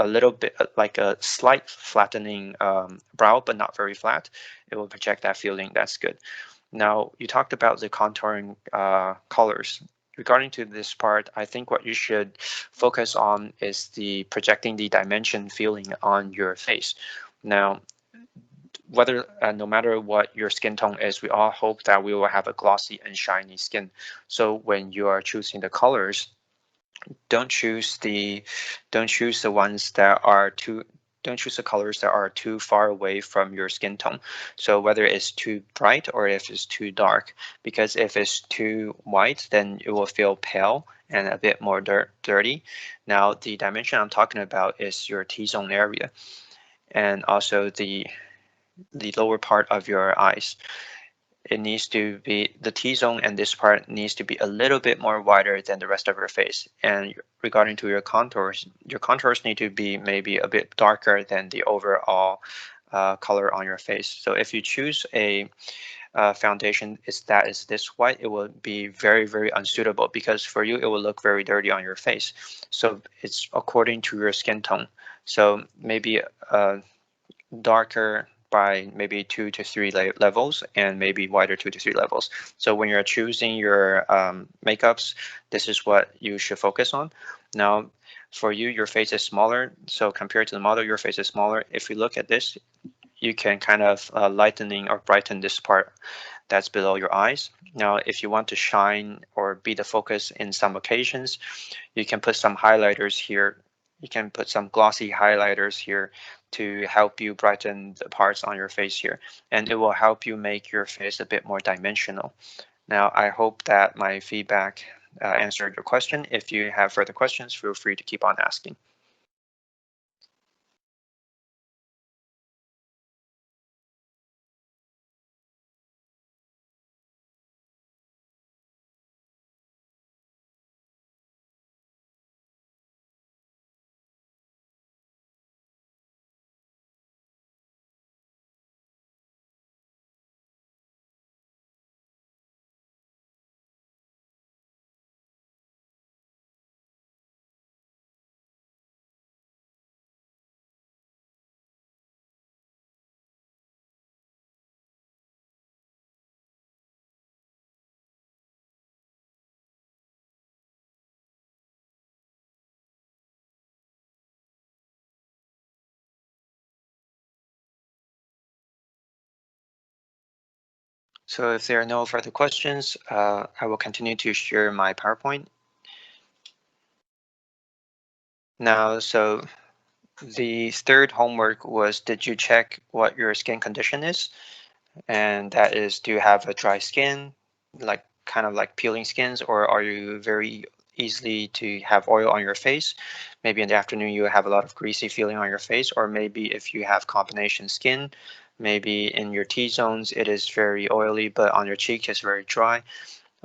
little bit like a slight flattening brow, but not very flat. It will project that feeling. That's good. Now, you talked about the contouring colors. Regarding to this part, I think what you should focus on is the projecting the dimension feeling on your face. Now, whether no matter what your skin tone is, we all hope that we will have a glossy and shiny skin. So when you are choosing the colors, don't choose the ones that are too don't choose the colors that are too far away from your skin tone. So whether it's too bright or if it's too dark, because if it's too white, then it will feel pale and a bit more dirty. Now, the dimension I'm talking about is your T-zone area and also the lower part of your eyes. It needs to be the T-zone, and this part needs to be a little bit more wider than the rest of your face. And regarding to your contours need to be maybe a bit darker than the overall color on your face. So if you choose a foundation that is this white, it will be very, very unsuitable, because for you it will look very dirty on your face. So it's according to your skin tone. So maybe darker by maybe 2 to 3 levels, and maybe wider 2 to 3 levels. So when you're choosing your makeups, this is what you should focus on. Now, for you, your face is smaller. So compared to the model, your face is smaller. If you look at this, you can kind of lightening or brighten this part that's below your eyes. Now, if you want to shine or be the focus in some occasions, you can put some highlighters here. You can put some glossy highlighters here to help you brighten the parts on your face here, and it will help you make your face a bit more dimensional. Now, I hope that my feedback answered your question. If you have further questions, feel free to keep on asking. So if there are no further questions, I will continue to share my PowerPoint. Now, so the third homework was, did you check what your skin condition is? And that is, do you have a dry skin, like kind of like peeling skins, or are you very easily to have oil on your face? Maybe in the afternoon you have a lot of greasy feeling on your face, or maybe if you have combination skin, maybe in your T-zones it is very oily, but on your cheek it's very dry.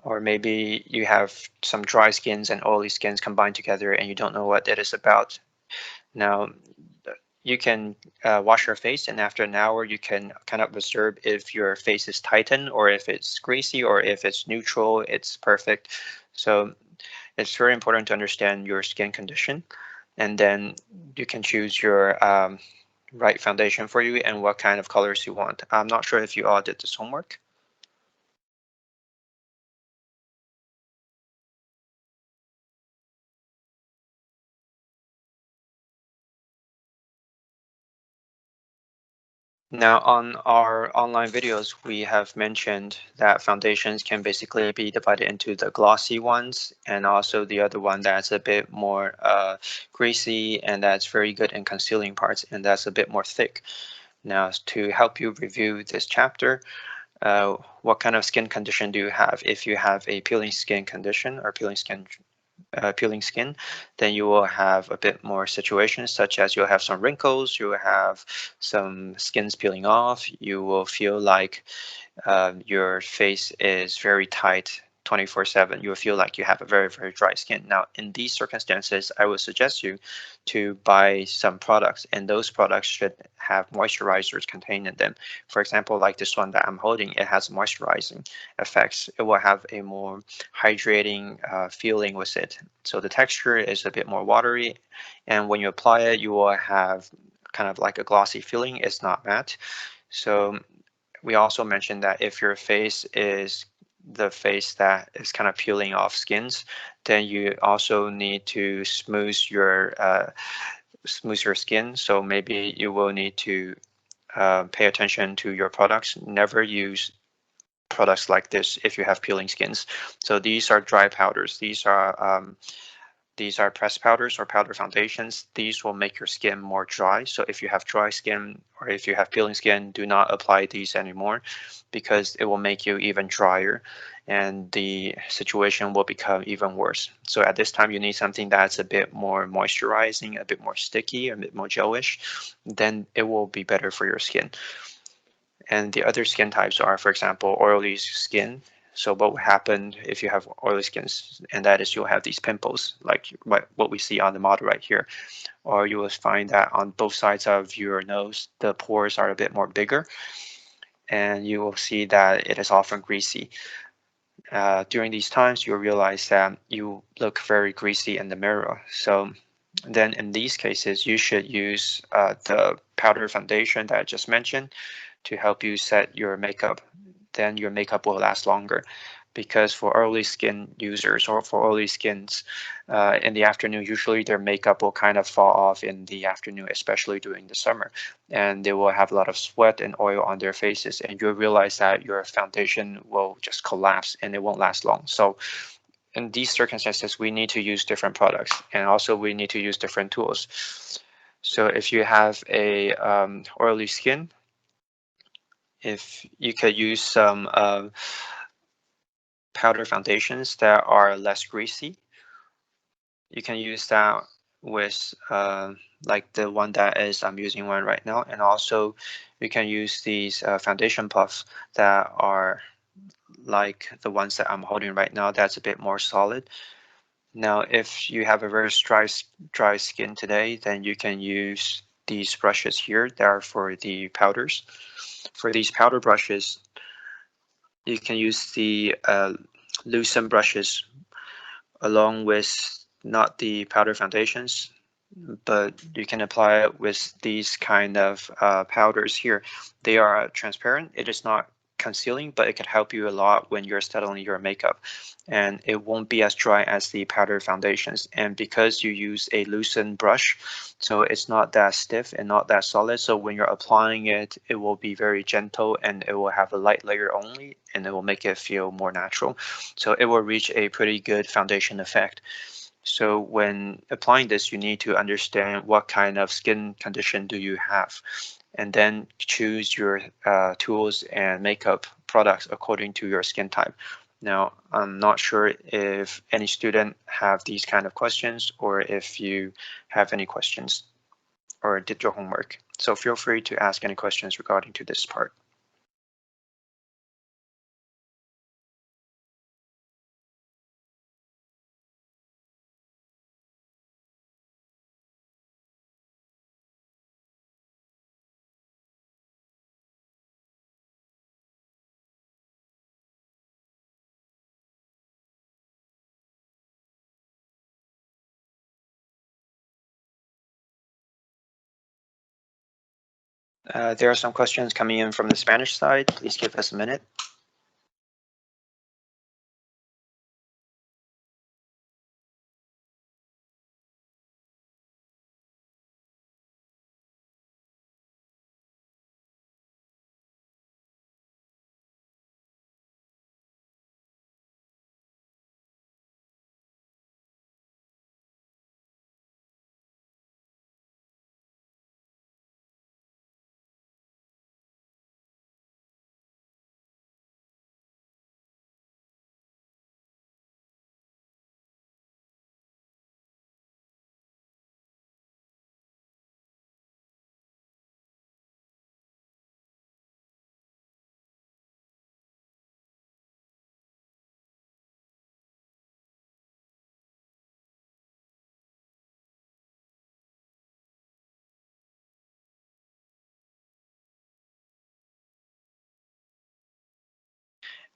Or maybe you have some dry skins and oily skins combined together and you don't know what it is about. Now, you can wash your face, and after an hour you can kind of observe if your face is tightened or if it's greasy or if it's neutral, it's perfect. So it's very important to understand your skin condition, and then you can choose your right foundation for you and what kind of colors you want. I'm not sure if you all did this homework. Now, on our online videos, we have mentioned that foundations can basically be divided into the glossy ones and also the other one that's a bit more greasy and that's very good in concealing parts and that's a bit more thick. Now, to help you review this chapter, what kind of skin condition do you have? If you have a peeling skin condition or peeling skin peeling skin, then you will have a bit more situations such as you'll have some wrinkles, you will have some skins peeling off, you will feel like your face is very tight 24/7. You will feel like you have a very, very dry skin. Now, in these circumstances, I would suggest you to buy some products, and those products should have moisturizers contained in them. For example, like this one that I'm holding, it has moisturizing effects. It will have a more hydrating feeling with it. So the texture is a bit more watery, and when you apply it, you will have kind of like a glossy feeling. It's not matte. So we also mentioned that if your face is the face that is kind of peeling off skins, then you also need to smooth your skin. So maybe you will need to pay attention to your products. Never use products like this if you have peeling skins. So these are dry powders. These are pressed powders or powder foundations. These will make your skin more dry. So if you have dry skin or if you have peeling skin, do not apply these anymore because it will make you even drier and the situation will become even worse. So at this time, you need something that's a bit more moisturizing, a bit more sticky, a bit more gelish. Then it will be better for your skin. And the other skin types are, for example, oily skin. So what will happen if you have oily skin, and that is you'll have these pimples, like what we see on the model right here. Or you will find that on both sides of your nose, the pores are a bit more bigger, and you will see that it is often greasy. During these times, you'll realize that you look very greasy in the mirror. So then in these cases, you should use the powder foundation that I just mentioned to help you set your makeup. Then your makeup will last longer. Because for early skin users or for early skins in the afternoon, usually their makeup will kind of fall off in the afternoon, especially during the summer. And they will have a lot of sweat and oil on their faces. And you'll realize that your foundation will just collapse and it won't last long. So in these circumstances, we need to use different products and also we need to use different tools. So if you have a oily skin, if you could use some powder foundations that are less greasy, you can use that with like the one that is I'm using one right now, and also you can use these foundation puffs that are like the ones that I'm holding right now. That's a bit more solid. Now, if you have a very dry skin today, then you can use these brushes here that are for the powders. For these powder brushes, you can use the loosen brushes along with not the powder foundations, but you can apply it with these kind of powders here. They are transparent. It is not concealing, but it can help you a lot when you're settling your makeup, and it won't be as dry as the powder foundations. And because you use a loosened brush, so it's not that stiff and not that solid, so when you're applying it, it will be very gentle and it will have a light layer only, and it will make it feel more natural. So it will reach a pretty good foundation effect. So when applying this, you need to understand what kind of skin condition do you have, and then choose your tools and makeup products according to your skin type. Now, I'm not sure if any student have these kind of questions or if you have any questions or did your homework. So feel free to ask any questions regarding to this part. There are some questions coming in from the Spanish side. Please give us a minute.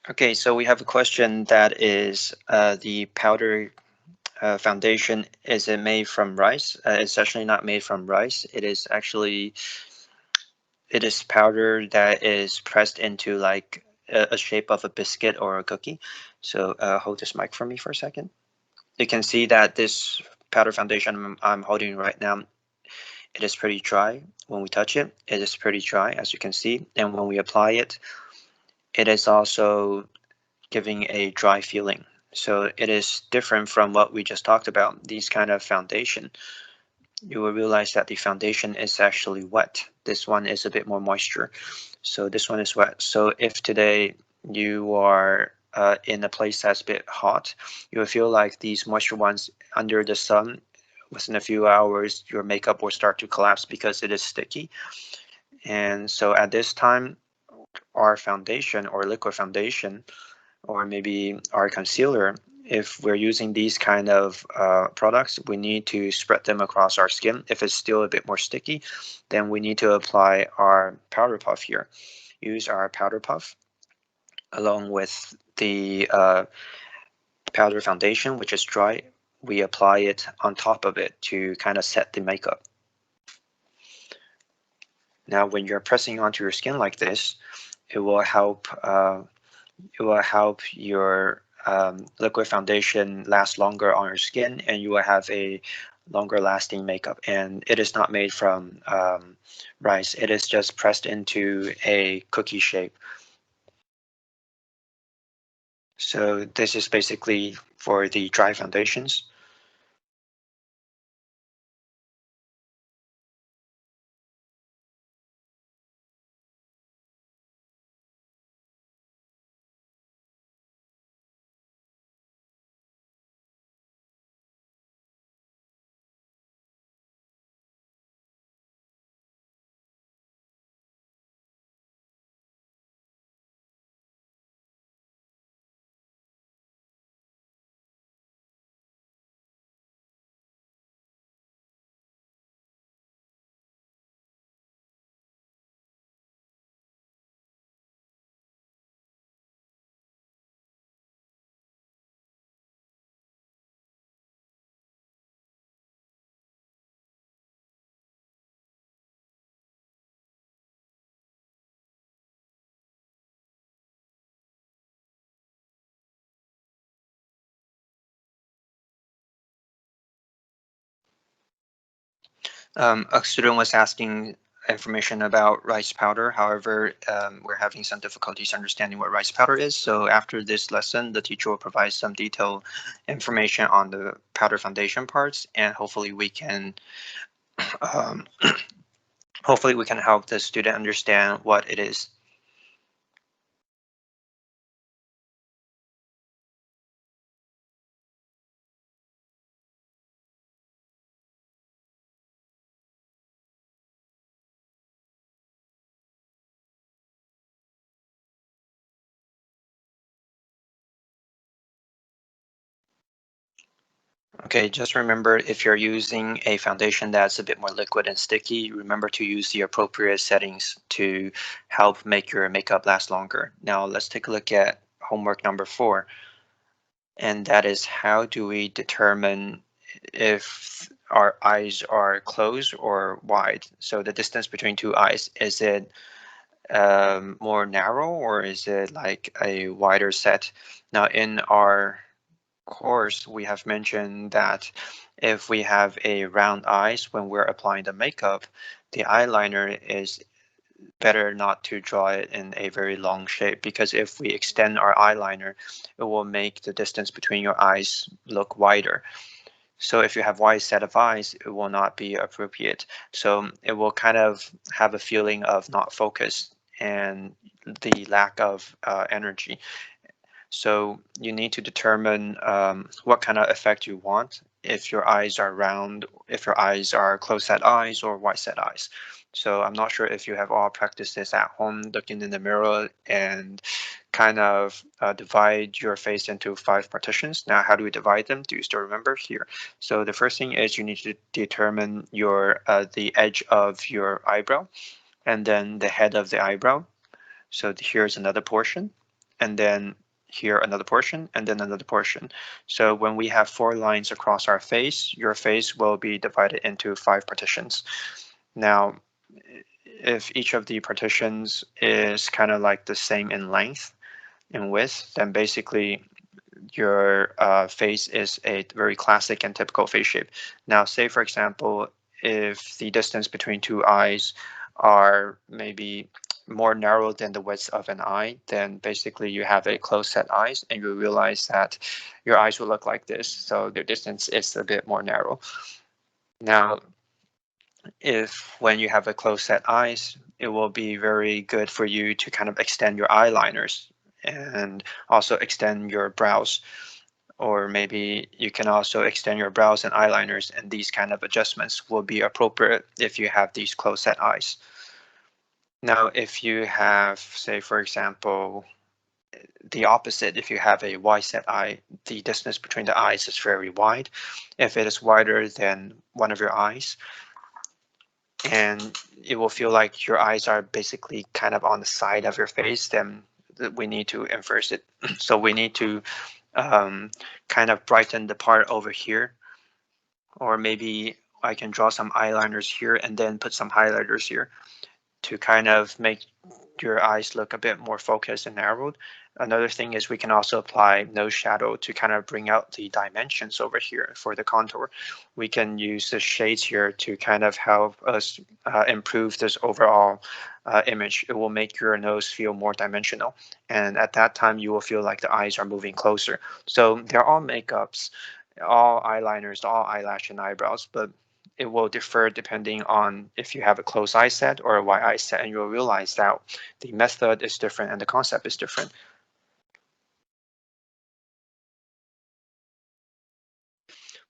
Okay, so we have a question that is the powder foundation, is it made from rice? It's actually not made from rice. It is powder that is pressed into like a shape of a biscuit or a cookie. So hold this mic for me for a second. You can see that this powder foundation I'm holding right now, it is pretty dry. When we touch it, it is pretty dry, as you can see. And when we apply it, it is also giving a dry feeling. So it is different from what we just talked about, these kind of foundation. You will realize that the foundation is actually wet. This one is a bit more moisture. So this one is wet. So if today you are in a place that's a bit hot, you will feel like these moisture ones under the sun, within a few hours, your makeup will start to collapse because it is sticky. And so at this time, our foundation or liquid foundation, or maybe our concealer, if we're using these kind of products, we need to spread them across our skin. If it's still a bit more sticky, then we need to apply our powder puff here. Use our powder puff along with the powder foundation, which is dry. We apply it on top of it to kind of set the makeup. Now, when you're pressing onto your skin like this, it will help your liquid foundation last longer on your skin, and you will have a longer lasting makeup. And it is not made from rice. It is just pressed into a cookie shape. So this is basically for the dry foundations. A student was asking information about rice powder. However, we're having some difficulties understanding what rice powder is. So after this lesson, the teacher will provide some detailed information on the powder foundation parts, and um, hopefully we can help the student understand what it is. Okay, just remember, if you're using a foundation that's a bit more liquid and sticky, remember to use the appropriate settings to help make your makeup last longer. Now let's take a look at homework number 4, and that is, how do we determine if our eyes are closed or wide? So the distance between two eyes, is it more narrow, or is it like a wider set? Now in our course, we have mentioned that if we have a round eyes when we're applying the makeup, the eyeliner is better not to draw it in a very long shape, because if we extend our eyeliner, it will make the distance between your eyes look wider. So if you have wide set of eyes, it will not be appropriate. So it will kind of have a feeling of not focused and the lack of energy. So you need to determine what kind of effect you want, if your eyes are round, if your eyes are closed set eyes or wide set eyes. So I'm not sure if you have all practiced this at home, looking in the mirror and kind of divide your face into 5 partitions. Now, how do we divide them? Do you still remember? Here. So the first thing is you need to determine your the edge of your eyebrow, and then the head of the eyebrow. So here's another portion. and then here another portion, and then another portion. So when we have 4 lines across our face, your face will be divided into 5 partitions. Now, if each of the partitions is kind of like the same in length and width, then basically your face is a very classic and typical face shape. Now, say for example, if the distance between two eyes are maybe more narrow than the width of an eye, then basically you have a close set eyes, and you realize that your eyes will look like this. So their distance is a bit more narrow. Now, if when you have a close set eyes, it will be very good for you to kind of extend your eyeliners and also extend your brows, or maybe you can also extend your brows and eyeliners, and these kind of adjustments will be appropriate if you have these close set eyes. Now, if you have, say, for example, the opposite, if you have a wide set eye, the distance between the eyes is very wide. If it is wider than one of your eyes, and it will feel like your eyes are basically kind of on the side of your face, then we need to inverse it. So we need to kind of brighten the part over here, or maybe I can draw some eyeliners here and then put some highlighters here to kind of make your eyes look a bit more focused and narrowed. Another thing is we can also apply nose shadow to kind of bring out the dimensions over here for the contour. We can use the shades here to kind of help us improve this overall image. It will make your nose feel more dimensional, and at that time you will feel like the eyes are moving closer. So they're all makeups, all eyeliners, all eyelash and eyebrows, but it will differ depending on if you have a closed eye set or a wide eye set, and you'll realize that the method is different and the concept is different.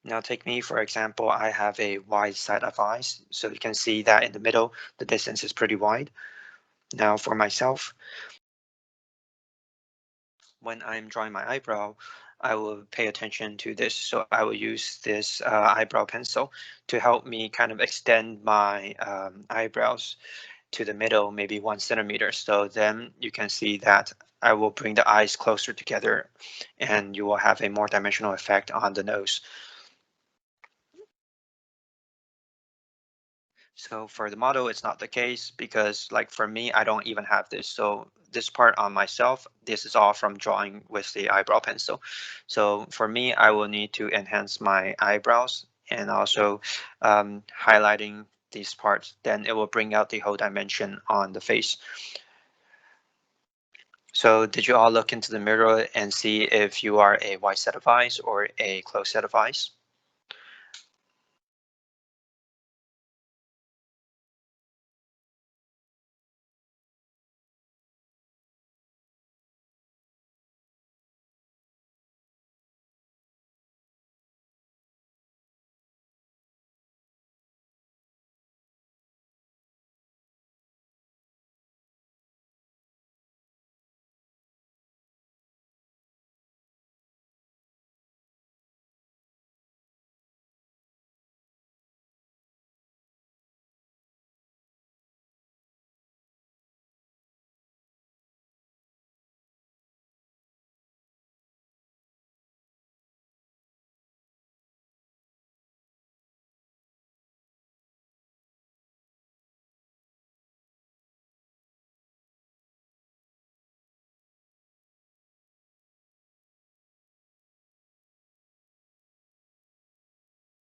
Now take me, for example, I have a wide set of eyes, so you can see that in the middle, the distance is pretty wide. Now for myself, when I'm drawing my eyebrow, I will pay attention to this. So I will use this eyebrow pencil to help me kind of extend my eyebrows to the middle, maybe 1 centimeter. So then you can see that I will bring the eyes closer together, and you will have a more dimensional effect on the nose. So for the model, it's not the case, because like for me, I don't even have this. So this part on myself, this is all from drawing with the eyebrow pencil. So for me, I will need to enhance my eyebrows and also highlighting these parts. Then it will bring out the whole dimension on the face. So did you all look into the mirror and see if you are a wide set of eyes or a closed set of eyes?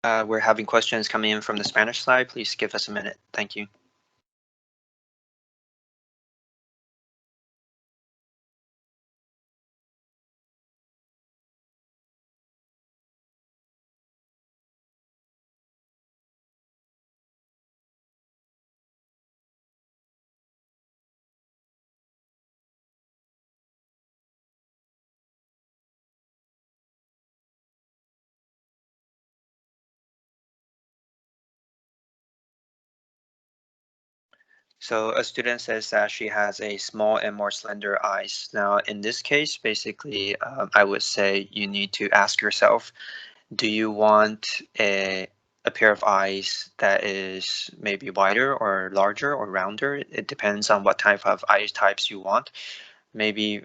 We're having questions coming in from the Spanish side. Please give us a minute. Thank you. So a student says that she has a small and more slender eyes. Now, in this case, basically, I would say you need to ask yourself, do you want a pair of eyes that is maybe wider or larger or rounder? It depends on what type of eye types you want. Maybe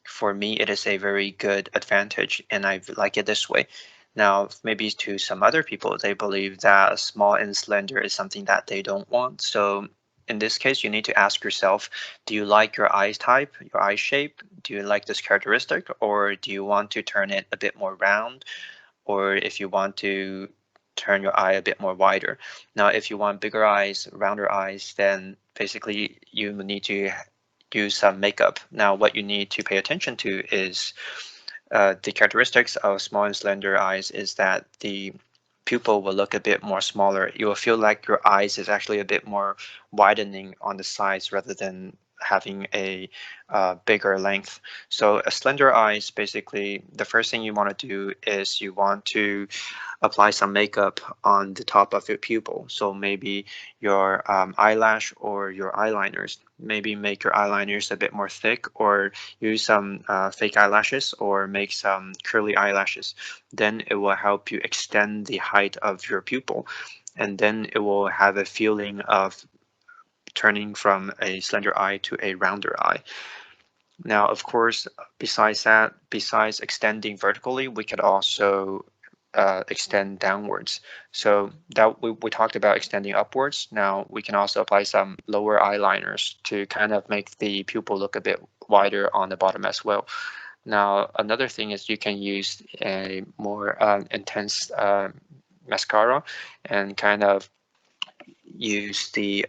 for me, it is a very good advantage, and I like it this way. Now, maybe to some other people, they believe that small and slender is something that they don't want. So in this case, you need to ask yourself, do you like your eye type, your eye shape? Do you like this characteristic, or do you want to turn it a bit more round? Or if you want to turn your eye a bit more wider. Now, if you want bigger eyes, rounder eyes, then basically you need to use some makeup. Now, what you need to pay attention to is the characteristics of small and slender eyes is that the pupil will look a bit more smaller. You will feel like your eyes is actually a bit more widening on the sides rather than having a bigger length. So a slender eyes, basically, the first thing you want to do is you want to apply some makeup on the top of your pupil. So maybe your eyelash or your eyeliners. Maybe make your eyeliners a bit more thick, or use some fake eyelashes, or make some curly eyelashes. Then it will help you extend the height of your pupil, and then it will have a feeling of turning from a slender eye to a rounder eye. Now, of course, besides that, besides extending vertically, we could also extend downwards. So that we talked about extending upwards. Now we can also apply some lower eyeliners to kind of make the pupil look a bit wider on the bottom as well. Now, another thing is you can use a more intense mascara and kind of use the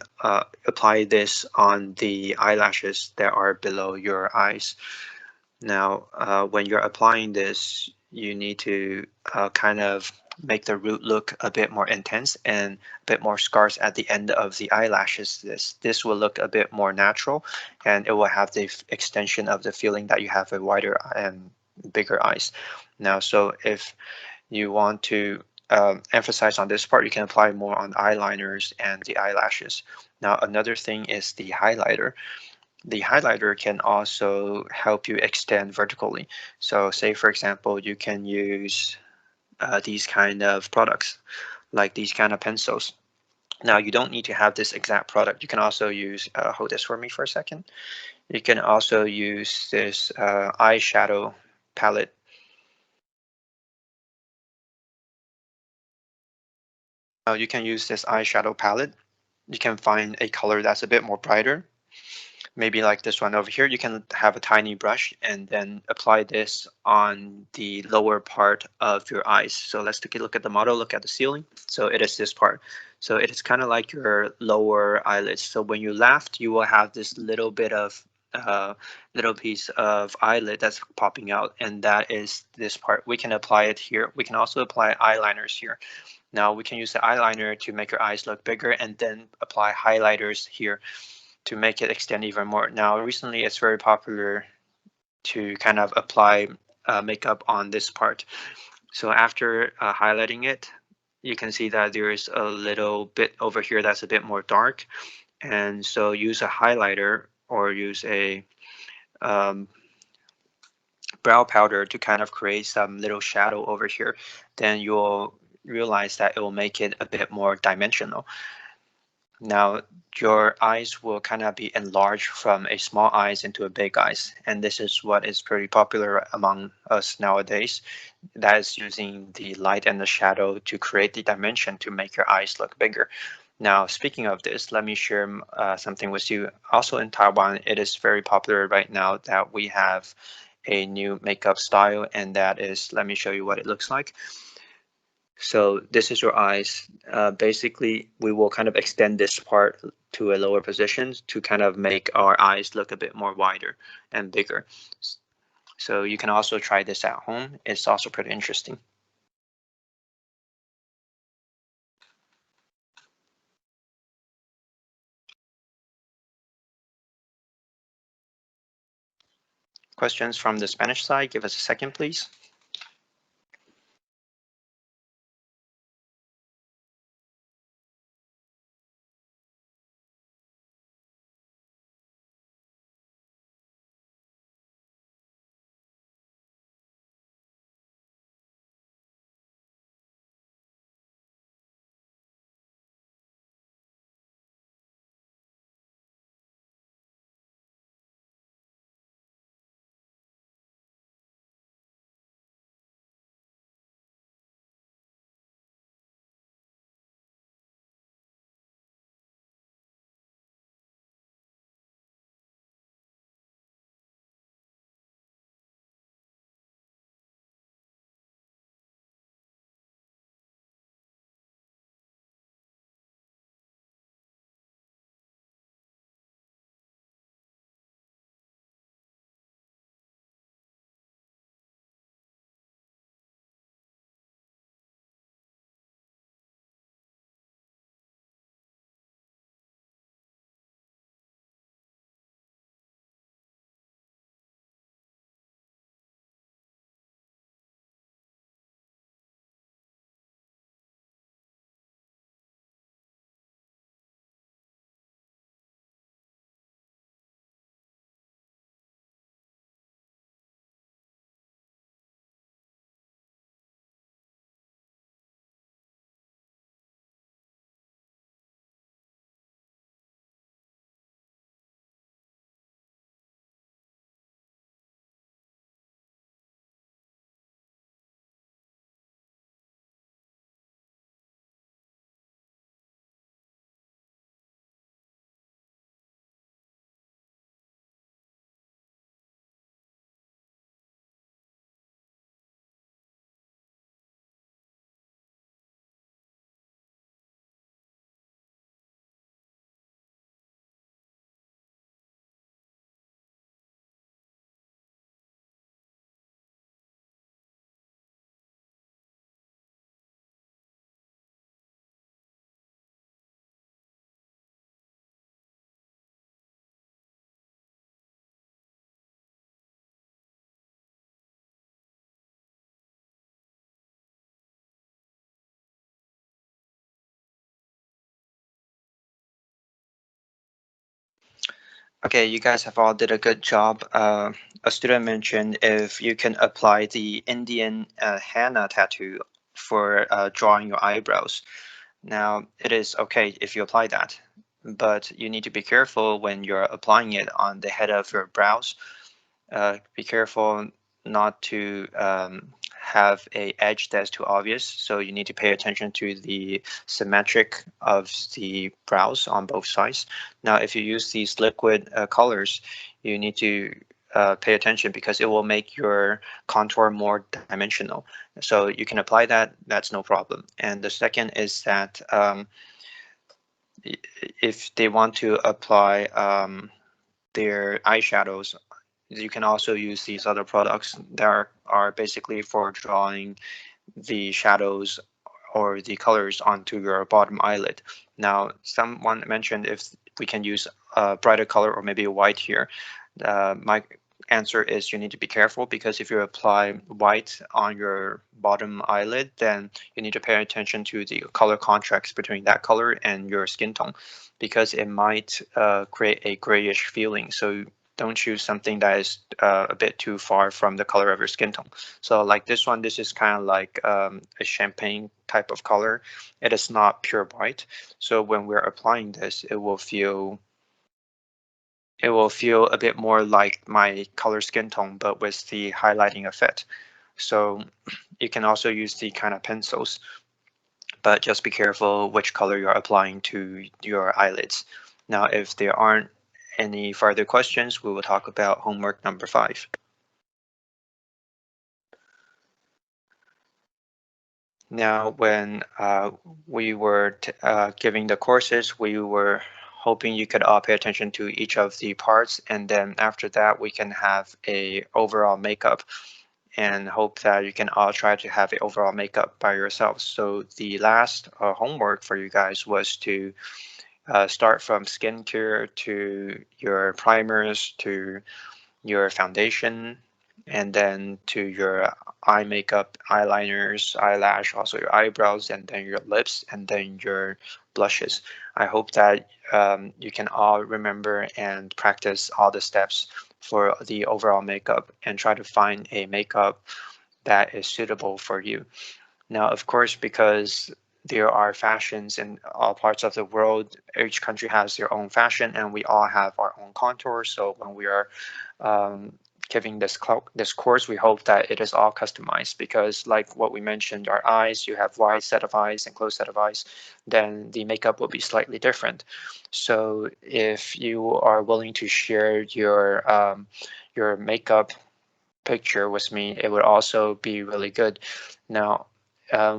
apply this on the eyelashes that are below your eyes. Now, when you're applying this, you need to kind of make the root look a bit more intense and a bit more scarce at the end of the eyelashes. This will look a bit more natural, and it will have the extension of the feeling that you have a wider and bigger eyes. Now, so if you want to emphasize on this part, you can apply more on eyeliners and the eyelashes. Now, another thing is the highlighter. The highlighter can also help you extend vertically. So say, for example, you can use these kind of products, like these kind of pencils. Now, you don't need to have this exact product. You can also use, hold this for me for a second. You can also use this eyeshadow palette. Now, you can use this eyeshadow palette. You can find a color that's a bit more brighter, maybe like this one over here. You can have a tiny brush and then apply this on the lower part of your eyes. So let's take a look at the model, look at the ceiling. So it is this part. So it is kind of like your lower eyelids. So when you laughed, you will have this uh, little piece of eyelid that's popping out, and that is this part. We can apply it here. We can also apply eyeliners here. Now we can use the eyeliner to make your eyes look bigger, and then apply highlighters here to make it extend even more. Now, recently it's very popular to kind of apply makeup on this part. So after highlighting it, you can see that there is a little bit over here that's a bit more dark. And so use a highlighter or use a um, brow powder to kind of create some little shadow over here. Then you'll realize that it will make it a bit more dimensional. Now, your eyes will kind of be enlarged from a small eyes into a big eyes. And this is what is pretty popular among us nowadays. That is using the light and the shadow to create the dimension to make your eyes look bigger. Now, speaking of this, let me share something with you. Also in Taiwan, it is very popular right now that we have a new makeup style, and that is, let me show you what it looks like. So this is your eyes. Basically, we will kind of extend this part to a lower position to kind of make our eyes look a bit more wider and bigger. So you can also try this at home. It's also pretty interesting. Questions from the Spanish side? Give us a second, please. Okay, you guys have all did a good job. A student mentioned if you can apply the Indian henna tattoo for drawing your eyebrows. Now, it is okay if you apply that, but you need to be careful when you're applying it on the head of your brows. Be careful not to have a edge that's too obvious. So you need to pay attention to the symmetric of the brows on both sides. Now, if you use these liquid colors, you need to pay attention because it will make your contour more dimensional. So you can apply that, that's no problem. And the second is that if they want to apply their eyeshadows, you can also use these other products that are basically for drawing the shadows or the colors onto your bottom eyelid. Now, someone mentioned if we can use a brighter color or maybe white here. My answer is you need to be careful because if you apply white on your bottom eyelid, then you need to pay attention to the color contrast between that color and your skin tone because it might create a grayish feeling. So don't choose something that is a bit too far from the color of your skin tone. So like this one, this is kind of like a champagne type of color. It is not pure white. So when we're applying this, it will feel a bit more like my color skin tone, but with the highlighting effect. So you can also use the kind of pencils, but just be careful which color you're applying to your eyelids. Now, if there aren't any further questions, we will talk about homework number 5. Now, when we were giving the courses, we were hoping you could all pay attention to each of the parts, and then after that, we can have a overall makeup and hope that you can all try to have a overall makeup by yourselves. So the last homework for you guys was to start from skincare to your primers to your foundation, and then to your eye makeup, eyeliners, eyelash, also your eyebrows, and then your lips, and then your blushes. I hope that you can all remember and practice all the steps for the overall makeup and try to find a makeup that is suitable for you. Now, of course, because there are fashions in all parts of the world, each country has their own fashion, and we all have our own contours. So when we are um, giving this course, we hope that it is all customized because, like what we mentioned, our eyes, you have wide set of eyes and closed set of eyes, then the makeup will be slightly different. So if you are willing to share your makeup picture with me, it would also be really good. Now,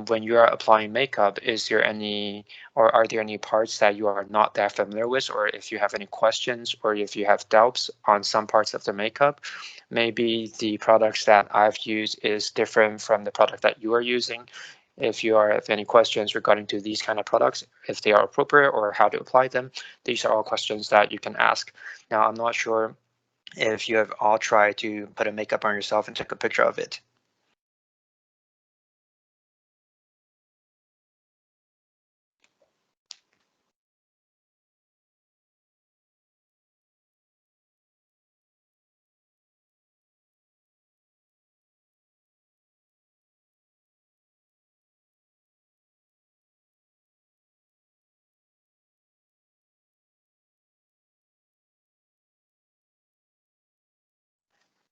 when you are applying makeup, is there any, or are there any parts that you are not that familiar with, or if you have any questions, or if you have doubts on some parts of the makeup, maybe the products that I've used is different from the product that you are using. If you have any questions regarding to these kind of products, if they are appropriate or how to apply them, these are all questions that you can ask. Now, I'm not sure if you have all tried to put a makeup on yourself and take a picture of it.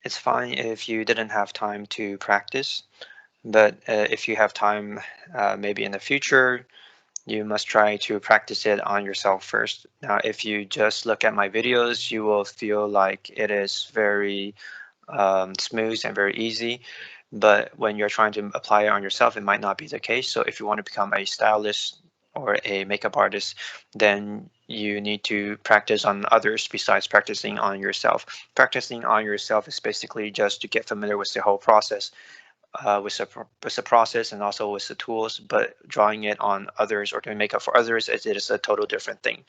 It's fine if you didn't have time to practice, but if you have time, maybe in the future, you must try to practice it on yourself first. Now, if you just look at my videos, you will feel like it is very smooth and very easy. But when you're trying to apply it on yourself, it might not be the case. So if you want to become a stylist or a makeup artist, then you need to practice on others besides practicing on yourself. Practicing on yourself is basically just to get familiar with the whole process, with the process and also with the tools. But drawing it on others or doing makeup for others, it is a total different thing.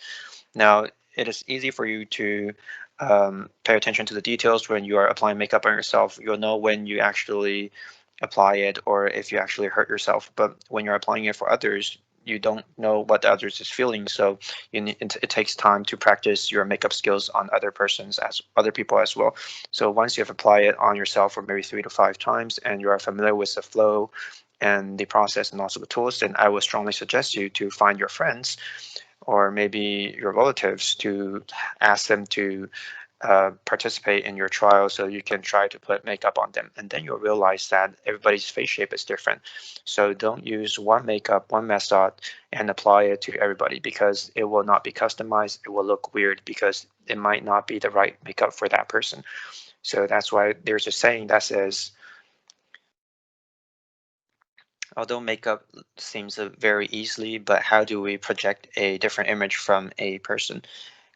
Now, it is easy for you to pay attention to the details when you are applying makeup on yourself. You'll know when you actually apply it or if you actually hurt yourself. But when you're applying it for others, you don't know what the others is feeling, so it takes time to practice your makeup skills on other people as well. So once you have applied it on yourself for maybe 3 to 5 times and you are familiar with the flow and the process and also the tools, then I would strongly suggest you to find your friends or maybe your relatives to ask them to participate in your trial so you can try to put makeup on them. And then you'll realize that everybody's face shape is different. So don't use one makeup, one method, and apply it to everybody, because it will not be customized. It will look weird because it might not be the right makeup for that person. So that's why there's a saying that says, although makeup seems very easily, but how do we project a different image from a person?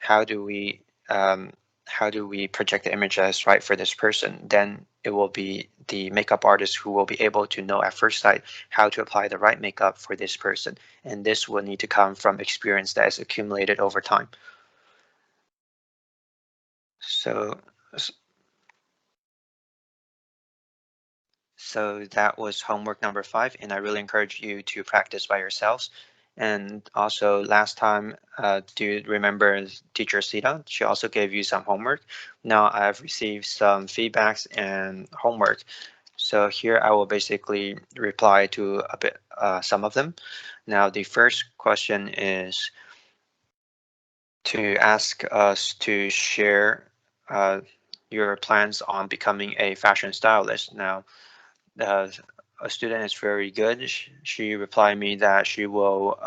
How do we um, how do we project the image that's right for this person? Then it will be the makeup artist who will be able to know at first sight how to apply the right makeup for this person. And this will need to come from experience that is accumulated over time. So So that was homework number 5, and I really encourage you to practice by yourselves. And also last time, do you remember teacher Sita? She also gave you some homework. Now I've received some feedbacks and homework. So here I will basically reply to a bit, some of them. Now the first question is to ask us to share your plans on becoming a fashion stylist. Now, uh, a student is very good. She replied me that she will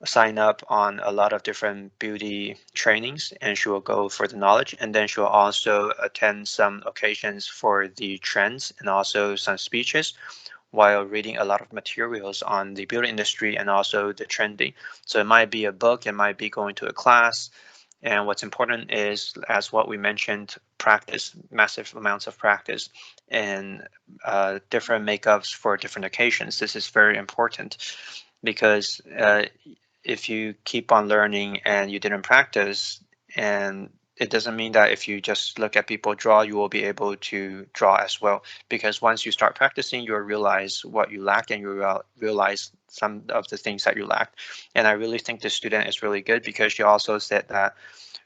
sign up on a lot of different beauty trainings, and she will go for the knowledge, and then she will also attend some occasions for the trends and also some speeches while reading a lot of materials on the beauty industry and also the trending. So it might be a book, it might be going to a class, and what's important is, as what we mentioned, practice, massive amounts of practice, and different makeups for different occasions. This is very important because if you keep on learning and you didn't practice, and it doesn't mean that if you just look at people draw, you will be able to draw as well. Because once you start practicing, you'll realize what you lack, and you realize some of the things that you lack. And I really think this student is really good because she also said that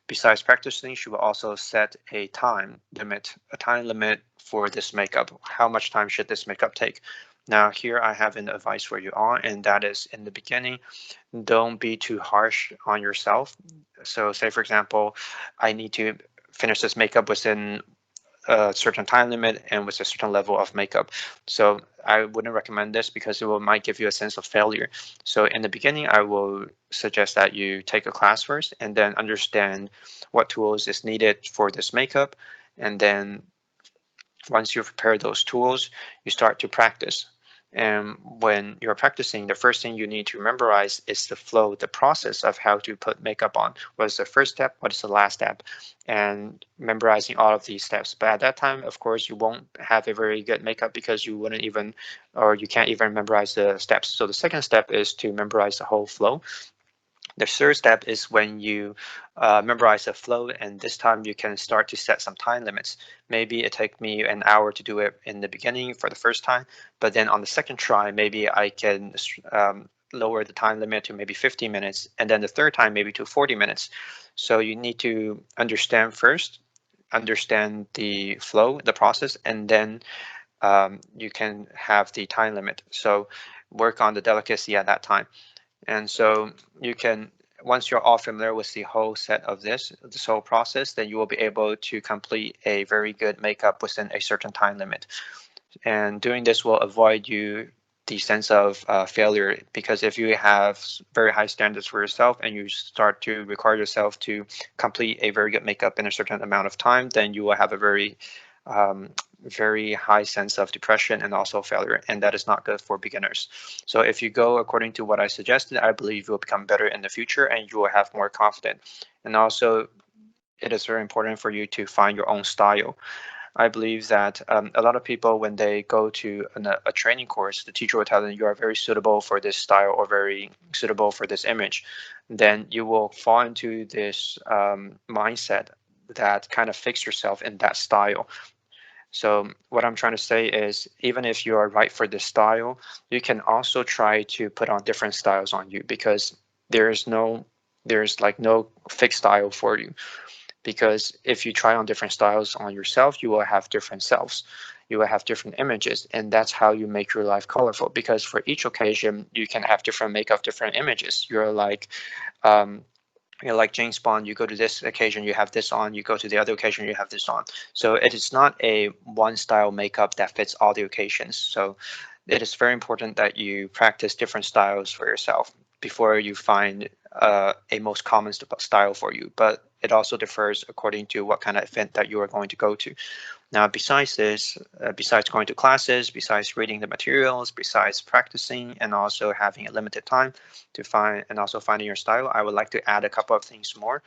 besides practicing, she will also set a time limit for this makeup. How much time should this makeup take? Now, here I have an advice for you all, and that is, in the beginning, don't be too harsh on yourself. So say, for example, I need to finish this makeup within a certain time limit and with a certain level of makeup. So I wouldn't recommend this because might give you a sense of failure. So in the beginning, I will suggest that you take a class first and then understand what tools is needed for this makeup. And then once you prepare those tools, you start to practice. And when you're practicing, the first thing you need to memorize is the flow, the process of how to put makeup on. What is the first step? What is the last step? And memorizing all of these steps. But at that time, of course, you won't have a very good makeup because you wouldn't even, or you can't even memorize the steps. So the second step is to memorize the whole flow. The third step is when you memorize the flow, and this time you can start to set some time limits. Maybe it took me an hour to do it in the beginning for the first time, but then on the second try, maybe I can lower the time limit to maybe 15 minutes, and then the third time maybe to 40 minutes. So you need to understand first, understand the flow, the process, and then you can have the time limit. So work on the delicacy at that time. And so you can, once you're all familiar with the whole set of this whole process, then you will be able to complete a very good makeup within a certain time limit. And doing this will avoid you the sense of failure, because if you have very high standards for yourself and you start to require yourself to complete a very good makeup in a certain amount of time, then you will have a um, very high sense of depression and also failure, and that is not good for beginners. So if you go according to what I suggested, I believe you will become better in the future and you will have more confidence. And also, it is very important for you to find your own style. I believe that a lot of people, when they go to a training course, the teacher will tell them you are very suitable for this style or very suitable for this image. Then you will fall into this mindset that kind of fix yourself in that style. So what I'm trying to say is, even if you are right for this style, you can also try to put on different styles on you, because there's like no fixed style for you. Because if you try on different styles on yourself, you will have different selves. You will have different images, and that's how you make your life colorful. Because for each occasion, you can have different makeup, different images. Um, you're like James Bond. You go to this occasion, you have this on. You go to the other occasion, you have this on. So it is not a one style makeup that fits all the occasions. So it is very important that you practice different styles for yourself before you find a most common style for you. But it also differs according to what kind of event that you are going to go to. Now, besides this, besides going to classes, besides reading the materials, besides practicing, and also having a limited time to find, and also finding your style, I would like to add a couple of things more.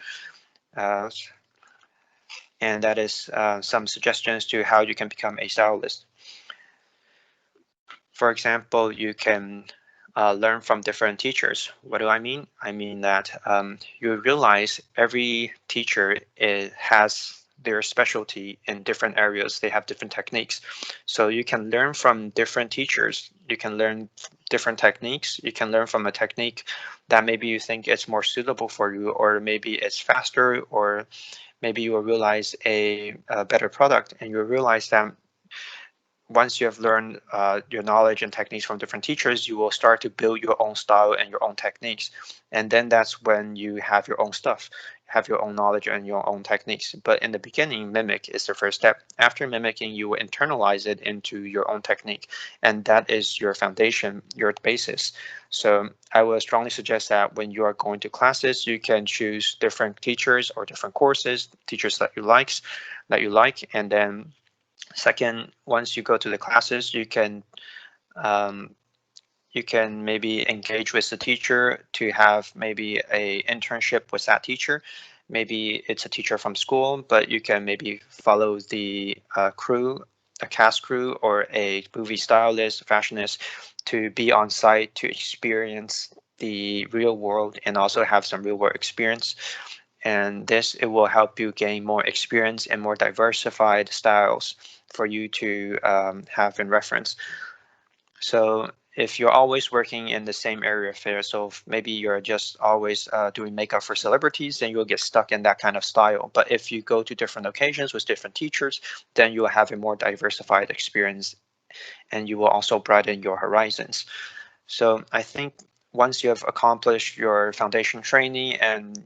Uh, and that is some suggestions to how you can become a stylist. For example, you can learn from different teachers. What do I mean? I mean that you realize every teacher has their specialty in different areas. They have different techniques. So you can learn from different teachers. You can learn different techniques. You can learn from a technique that maybe you think it's more suitable for you, or maybe it's faster, or maybe you will realize a better product, and you realize that once you have learned your knowledge and techniques from different teachers, you will start to build your own style and your own techniques. And then that's when you have your own stuff, have your own knowledge and your own techniques. But in the beginning, mimic is the first step. After mimicking, you will internalize it into your own technique. And that is your foundation, your basis. So I would strongly suggest that when you are going to classes, you can choose different teachers or different courses, teachers that you like, and then second, once you go to the classes, um, you can maybe engage with the teacher to have maybe a internship with that teacher. Maybe it's a teacher from school, but you can maybe follow the crew, a cast crew, or a movie stylist, fashionist, to be on site to experience the real world and also have some real world experience. And this, it will help you gain more experience and more diversified styles for you to have in reference. So if you're always working in the same area of fair, so maybe you're just always doing makeup for celebrities, then you'll get stuck in that kind of style. But if you go to different occasions with different teachers, then you will have a more diversified experience, and you will also broaden your horizons. So I think once you have accomplished your foundation training and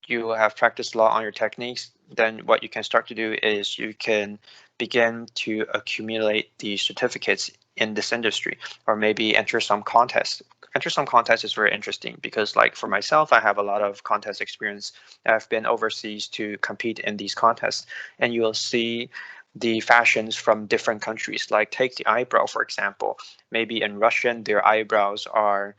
you have practiced a lot on your techniques, then what you can start to do is you can begin to accumulate the certificates in this industry, or maybe enter some contests. Enter some contests is very interesting because, like for myself, I have a lot of contest experience. I've been overseas to compete in these contests, and you'll see the fashions from different countries. Like take the eyebrow, for example. Maybe in Russian, their eyebrows are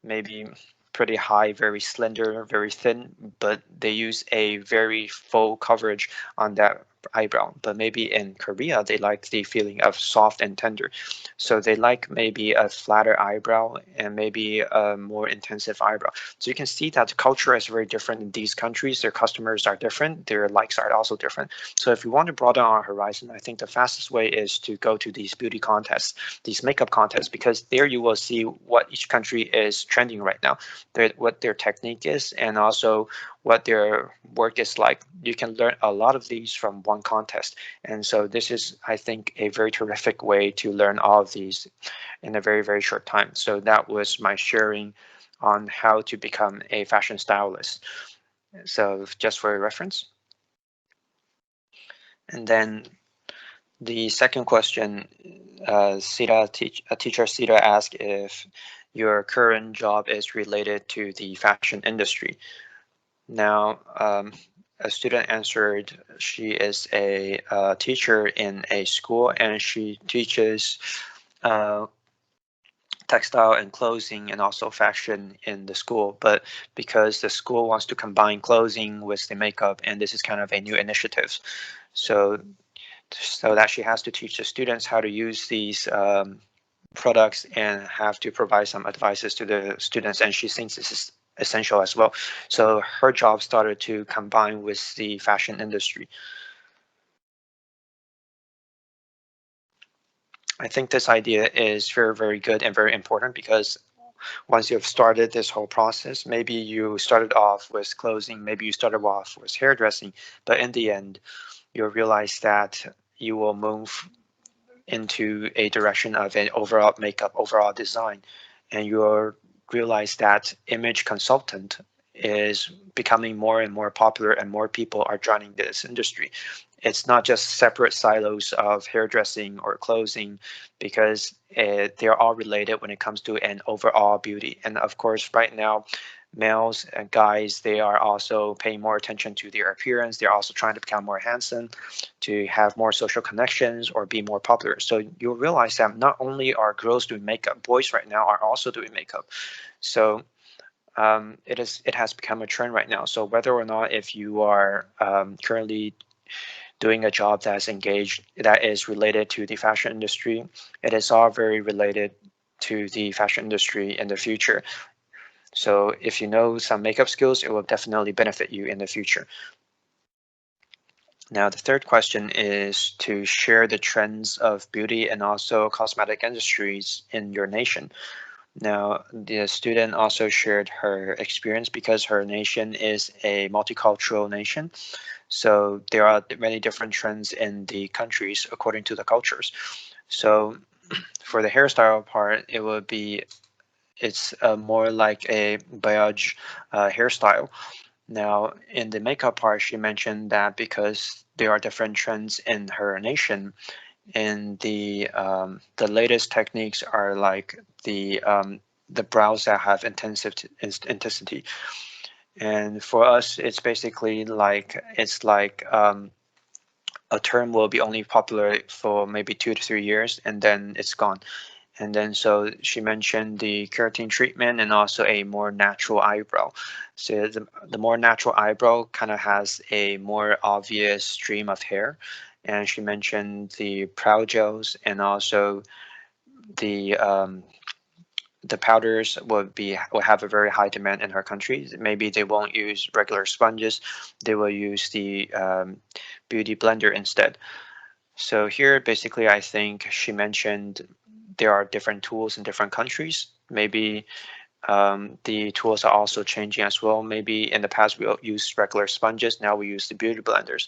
maybe pretty high, very slender, very thin, but they use a very full coverage on that eyebrow. But maybe in Korea, they like the feeling of soft and tender. So they like maybe a flatter eyebrow and maybe a more intensive eyebrow. So you can see that the culture is very different in these countries. Their customers are different. Their likes are also different. So if you want to broaden our horizon, I think the fastest way is to go to these beauty contests, these makeup contests, because there you will see what each country is trending right now, what their technique is, and also what their work is like. You can learn a lot of these from one contest. And so this is, I think, a very terrific way to learn all of these in a very, very short time. So that was my sharing on how to become a fashion stylist. So just for reference. And then the second question, teacher Sita asked if your current job is related to the fashion industry. Now, a student answered she is a teacher in a school, and she teaches uh, textile and clothing and also fashion in the school. But because the school wants to combine clothing with the makeup, and this is kind of a new initiative, so that she has to teach the students how to use these products and have to provide some advices to the students, and she thinks this is essential as well. So her job started to combine with the fashion industry. I think this idea is very, very good and very important because once you've started this whole process, maybe you started off with clothing, maybe you started off with hairdressing, but in the end, you'll realize that you will move into a direction of an overall makeup, overall design, and you'll realize that image consultant is becoming more and more popular and more people are joining this industry. It's not just separate silos of hairdressing or clothing because they're all related when it comes to an overall beauty. And of course, right now, males and guys, they are also paying more attention to their appearance. They're also trying to become more handsome, to have more social connections or be more popular. So you'll realize that not only are girls doing makeup, boys right now are also doing makeup. So it has become a trend right now. So whether or not if you are currently doing a job that's engaged, that is related to the fashion industry, it is all very related to the fashion industry in the future. So if you know some makeup skills, it will definitely benefit you in the future. Now, the third question is to share the trends of beauty and also cosmetic industries in your nation. Now, the student also shared her experience because her nation is a multicultural nation. So there are many different trends in the countries according to the cultures. So for the hairstyle part, it's more like a beige hairstyle. Now, in the makeup part, she mentioned that because there are different trends in her nation, and the latest techniques are like the brows that have intensity. And for us, it's basically like a term will be only popular for maybe 2 to 3 years, and then it's gone. And then so she mentioned the keratin treatment and also a more natural eyebrow. So the more natural eyebrow kind of has a more obvious stream of hair. And she mentioned the brow gels and also the um, the powders will have a very high demand in her country. Maybe they won't use regular sponges; they will use the beauty blender instead. So here, basically, I think she mentioned there are different tools in different countries. Maybe the tools are also changing as well. Maybe in the past we used regular sponges, now we use the beauty blenders.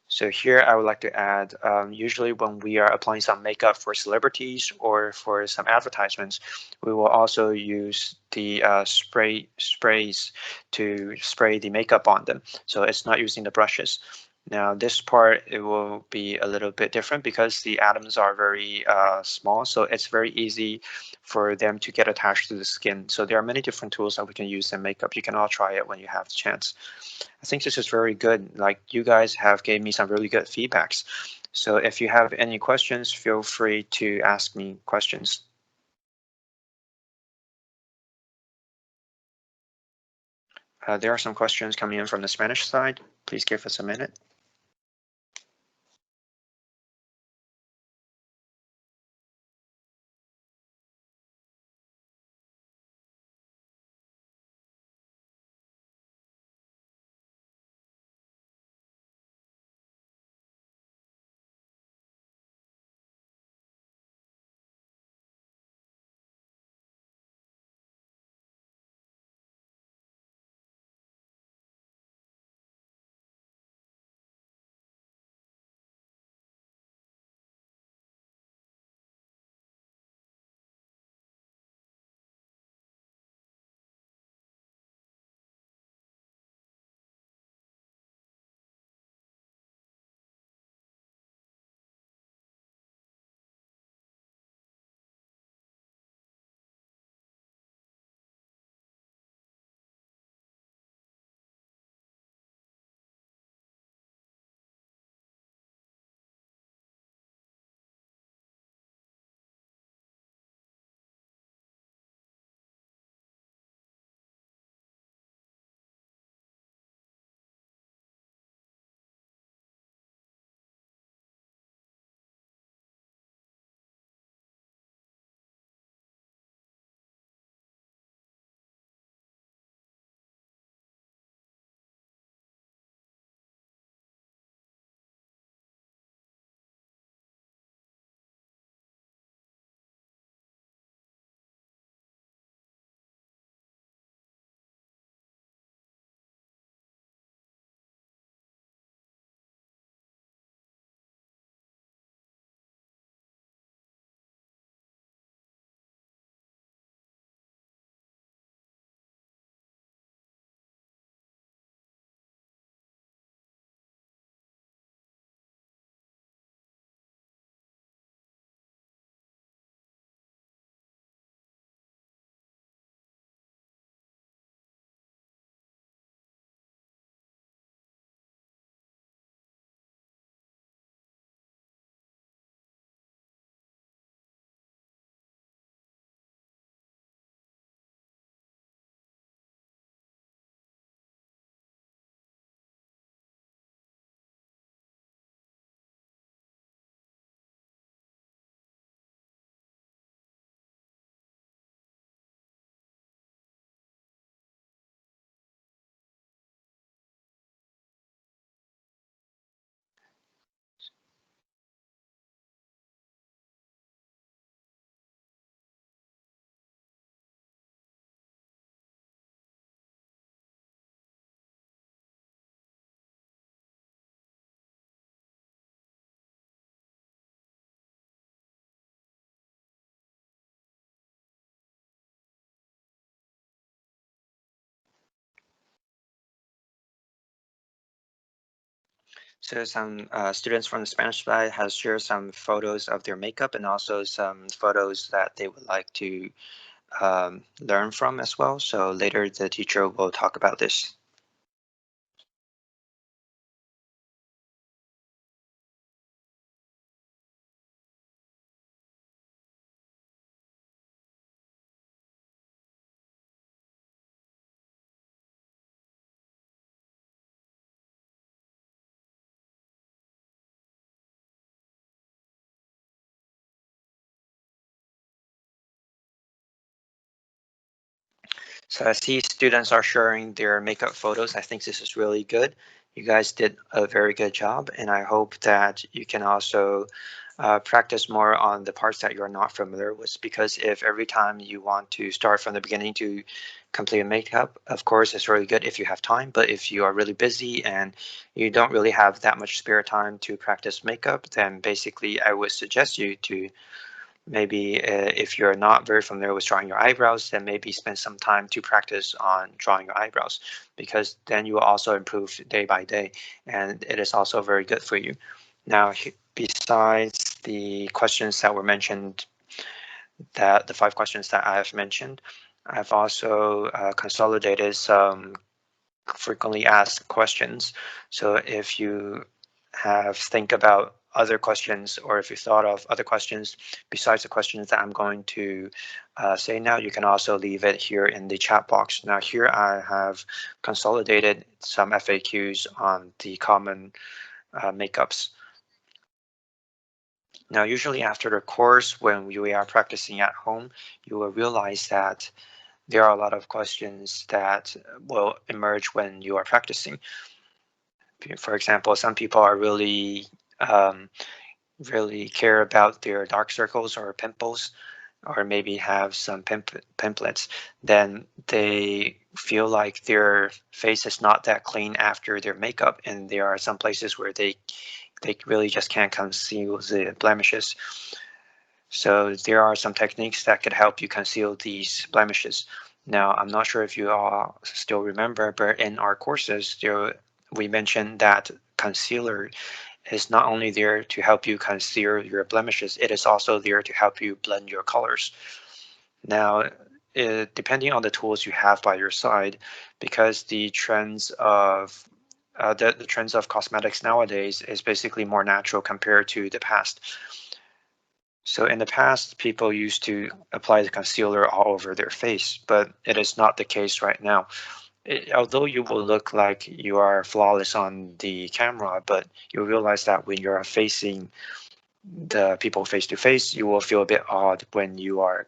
So here I would like to add, usually when we are applying some makeup for celebrities or for some advertisements, we will also use the sprays to spray the makeup on them. So it's not using the brushes. Now this part, it will be a little bit different because the atoms are very small, so it's very easy for them to get attached to the skin. So there are many different tools that we can use in makeup. You can all try it when you have the chance. I think this is very good. Like you guys have gave me some really good feedbacks. So if you have any questions, feel free to ask me questions. There are some questions coming in from the Spanish side. Please give us a minute. So some students from the Spanish side has shared some photos of their makeup and also some photos that they would like to learn from as well. So later the teacher will talk about this. So I see students are sharing their makeup photos. I think this is really good. You guys did a very good job, and I hope that you can also practice more on the parts that you're not familiar with. Because if every time you want to start from the beginning to complete a makeup, of course, it's really good if you have time. But if you are really busy and you don't really have that much spare time to practice makeup, then basically I would suggest you to maybe if you're not very familiar with drawing your eyebrows, then maybe spend some time to practice on drawing your eyebrows, because then you will also improve day by day, and it is also very good for you. Now, besides the questions that were mentioned, that the 5 questions that I have mentioned, I've also consolidated some frequently asked questions. So if you have think about other questions, or if you thought of other questions besides the questions that I'm going to say now, you can also leave it here in the chat box. Now here I have consolidated some FAQs on the common makeups. Now usually after the course, when we are practicing at home, you will realize that there are a lot of questions that will emerge when you are practicing. For example, some people are um, really care about their dark circles or pimples, or maybe have some pimples. Then they feel like their face is not that clean after their makeup, and there are some places where they really just can't conceal the blemishes. So there are some techniques that could help you conceal these blemishes. Now, I'm not sure if you all still remember, but in our courses, we mentioned that concealer is not only there to help you conceal your blemishes, it is also there to help you blend your colors. Now, depending on the tools you have by your side, because the trends of cosmetics nowadays is basically more natural compared to the past. So in the past, people used to apply the concealer all over their face, but it is not the case right now. Although you will look like you are flawless on the camera, but you realize that when you're facing the people face to face, you will feel a bit odd when you are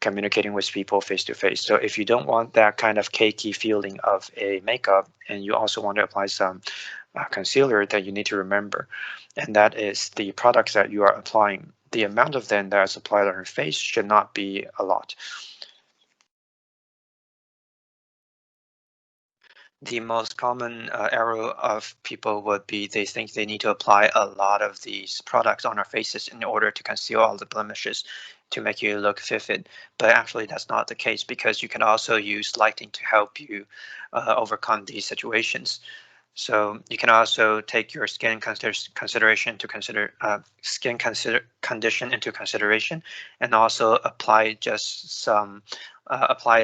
communicating with people face to face. So if you don't want that kind of cakey feeling of a makeup, and you also want to apply some concealer, that you need to remember, and that is the products that you are applying. The amount of them that is applied on your face should not be a lot. The most common error of people would be they think they need to apply a lot of these products on our faces in order to conceal all the blemishes to make you look vivid. But actually, that's not the case, because you can also use lighting to help you overcome these situations. So you can also take your consideration to condition into consideration, and also apply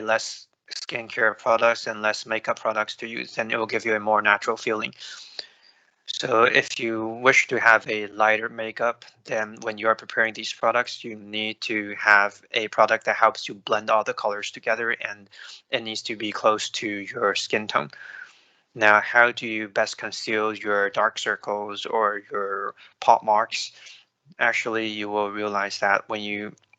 less skincare products and less makeup products to use, then it will give you a more natural feeling. So if you wish to have a lighter makeup, then when you are preparing these products, you need to have a product that helps you blend all the colors together, and it needs to be close to your skin tone. Now, how do you best conceal your dark circles or your pop marks? Actually, you will realize that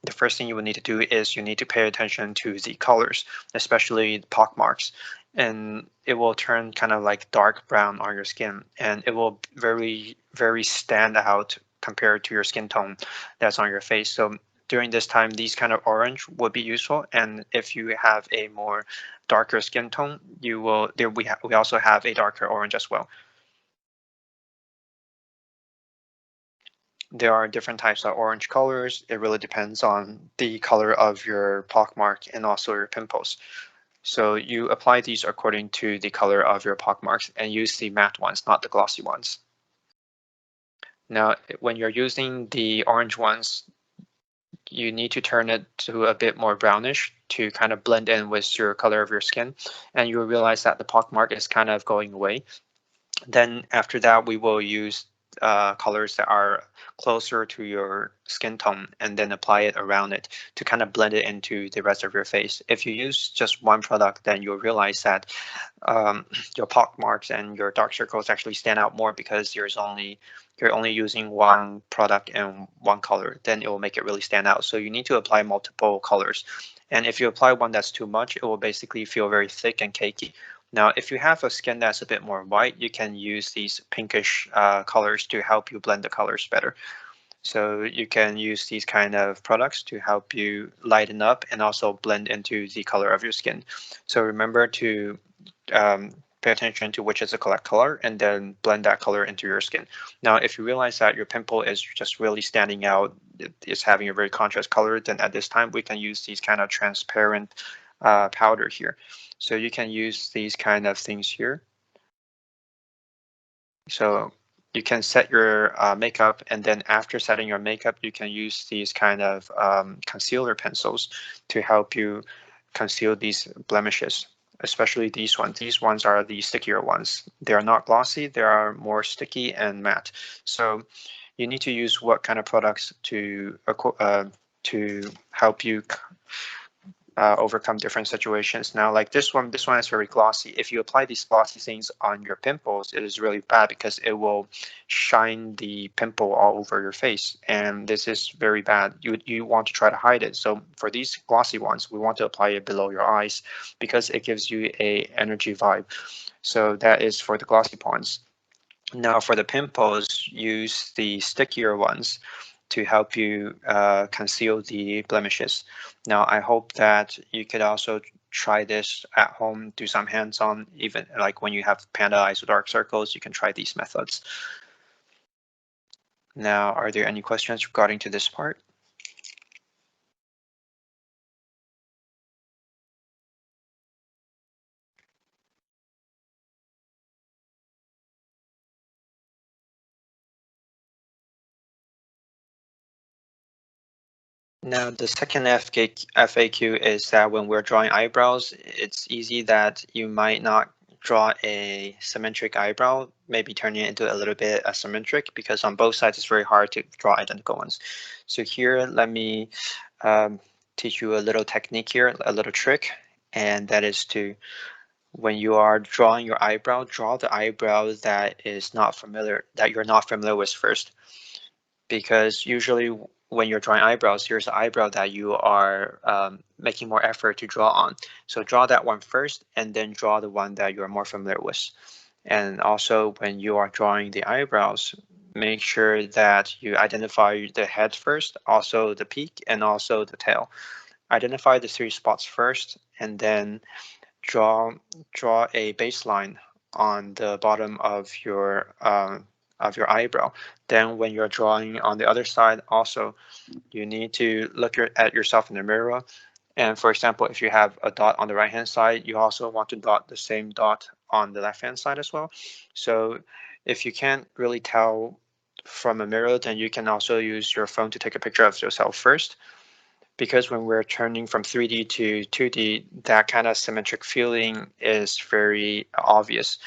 the first thing you will need to do is you need to pay attention to the colors, especially the pock marks, and it will turn kind of like dark brown on your skin, and it will very, very stand out compared to your skin tone that's on your face. So during this time, these kind of orange would be useful, and if you have a more darker skin tone, we also have a darker orange as well. There are different types of orange colors. It really depends on the color of your pockmark and also your pimples. So you apply these according to the color of your pockmarks and use the matte ones, not the glossy ones. Now, when you're using the orange ones, you need to turn it to a bit more brownish to kind of blend in with your color of your skin, and you'll realize that the pockmark is kind of going away. Then after that, we will use colors that are closer to your skin tone and then apply it around it to kind of blend it into the rest of your face. If you use just one product, then you'll realize that your pock marks and your dark circles actually stand out more because you're only using one product and one color. Then it will make it really stand out. So you need to apply multiple colors. And if you apply one that's too much, it will basically feel very thick and cakey. Now, if you have a skin that's a bit more white, you can use these pinkish colors to help you blend the colors better. So you can use these kind of products to help you lighten up and also blend into the color of your skin. So remember to pay attention to which is the correct color and then blend that color into your skin. Now, if you realize that your pimple is just really standing out, it's having a very contrast color, then at this time we can use these kind of transparent powder here. So you can use these kind of things here. So you can set your makeup, and then after setting your makeup, you can use these kind of concealer pencils to help you conceal these blemishes, especially these ones. These ones are the stickier ones. They are not glossy, they are more sticky and matte. So you need to use what kind of products to help you overcome different situations. Now, like this one is very glossy. If you apply these glossy things on your pimples, it is really bad because it will shine the pimple all over your face, and this is very bad. You want to try to hide it. So for these glossy ones, we want to apply it below your eyes because it gives you a energy vibe. So that is for the glossy ones. Now for the pimples, use the stickier ones to help you conceal the blemishes. Now, I hope that you could also try this at home, do some hands-on, even like when you have panda eyes or dark circles, you can try these methods. Now, are there any questions regarding to this part? Now, the second FAQ is that when we're drawing eyebrows, it's easy that you might not draw a symmetric eyebrow, maybe turning it into a little bit asymmetric, because on both sides it's very hard to draw identical ones. So here, let me teach you a little technique here, a little trick, and that is to, when you are drawing your eyebrow, draw the eyebrow that you're not familiar with first, because usually when you're drawing eyebrows, here's the eyebrow that you are making more effort to draw on. So draw that one first and then draw the one that you're more familiar with. And also when you are drawing the eyebrows, make sure that you identify the head first, also the peak, and also the tail. Identify the three spots first and then draw a baseline on the bottom of your eyebrow. Then when you're drawing on the other side, also you need to look at yourself in the mirror. And for example, if you have a dot on the right hand side, you also want to dot the same dot on the left hand side as well. So if you can't really tell from a mirror, then you can also use your phone to take a picture of yourself first, because when we're turning from 3D to 2D, that kind of symmetric feeling is very obvious.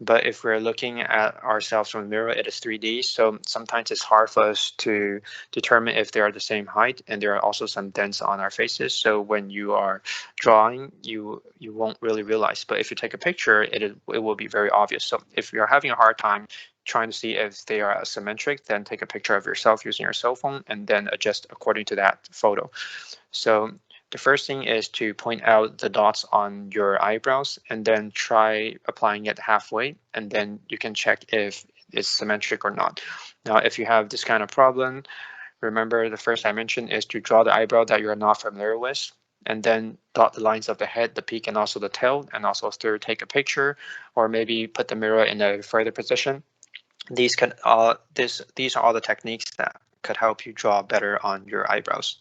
But if we're looking at ourselves from the mirror, it is 3D, so sometimes it's hard for us to determine if they are the same height, and there are also some dents on our faces. So when you are drawing, you won't really realize. But if you take a picture, it will be very obvious. So if you're having a hard time trying to see if they are symmetric, then take a picture of yourself using your cell phone and then adjust according to that photo. So the first thing is to point out the dots on your eyebrows and then try applying it halfway, and then you can check if it's symmetric or not. Now, if you have this kind of problem, remember the first I mentioned is to draw the eyebrow that you're not familiar with, and then dot the lines of the head, the peak, and also the tail, and also still take a picture, or maybe put the mirror in a further position. These are all the techniques that could help you draw better on your eyebrows.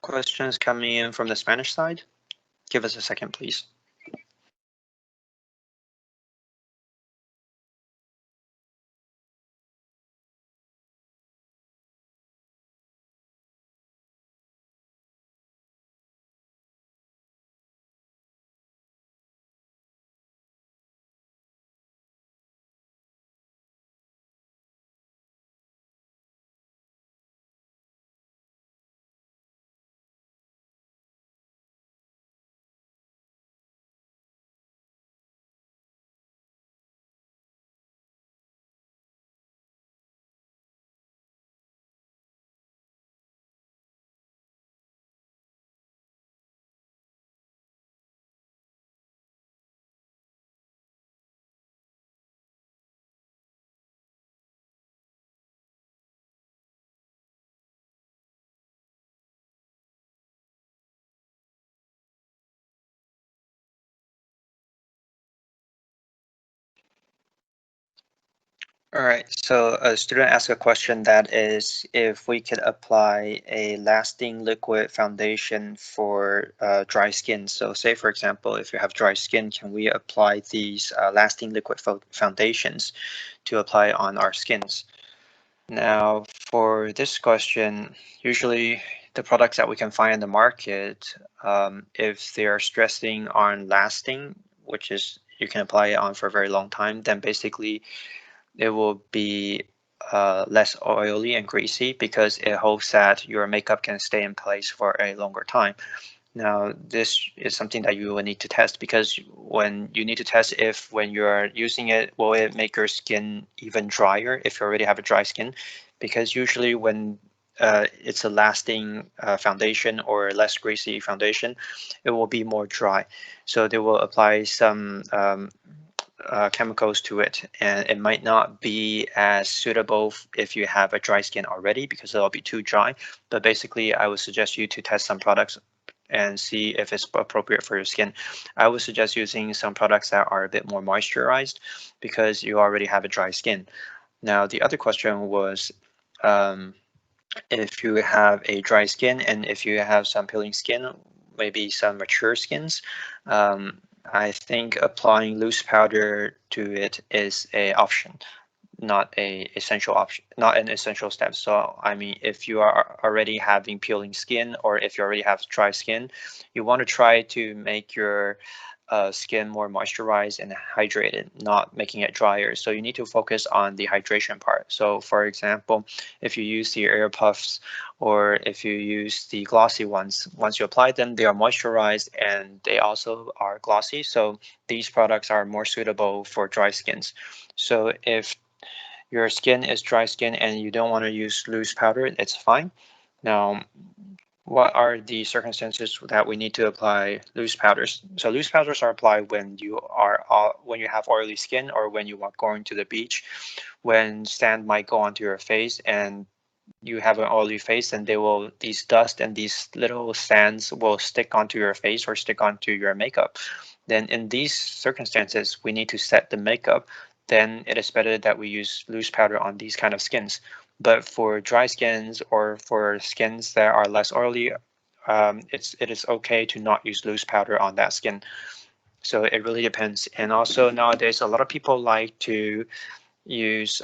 Questions coming in from the Spanish side? Give us a second, please. All right, so a student asked a question that is if we could apply a lasting liquid foundation for dry skin. So say, for example, if you have dry skin, can we apply these lasting liquid foundations to apply on our skins? Now, for this question, usually the products that we can find in the market, if they are stressing on lasting, which is you can apply it on for a very long time, then basically it will be less oily and greasy because it hopes that your makeup can stay in place for a longer time. Now, this is something that you will need to test because when you need to test if when you're using it, will it make your skin even drier if you already have a dry skin? Because usually when it's a lasting foundation or less greasy foundation, it will be more dry. So they will apply some chemicals to it, and it might not be as suitable if you have a dry skin already because it'll be too dry. But basically, I would suggest you to test some products and see if it's appropriate for your skin. I would suggest using some products that are a bit more moisturized because you already have a dry skin. Now, the other question was um, if you have a dry skin and if you have some peeling skin, maybe some mature skins, I think applying loose powder to it is a option, not a essential option, not an essential step. So I mean, if you are already having peeling skin or if you already have dry skin, you want to try to make your skin more moisturized and hydrated, not making it drier. So you need to focus on the hydration part. So for example, if you use the air puffs or if you use the glossy ones, once you apply them, they are moisturized and they also are glossy. So these products are more suitable for dry skins. So if your skin is dry skin and you don't want to use loose powder, it's fine. Now, what are the circumstances that we need to apply loose powders? So loose powders are applied when when you have oily skin or when you are going to the beach, when sand might go onto your face and you have an oily face, and these dust and these little sands will stick onto your face or stick onto your makeup. Then in these circumstances, we need to set the makeup. Then it is better that we use loose powder on these kind of skins. But for dry skins or for skins that are less oily, it is okay to not use loose powder on that skin. So it really depends. And also nowadays, a lot of people like to use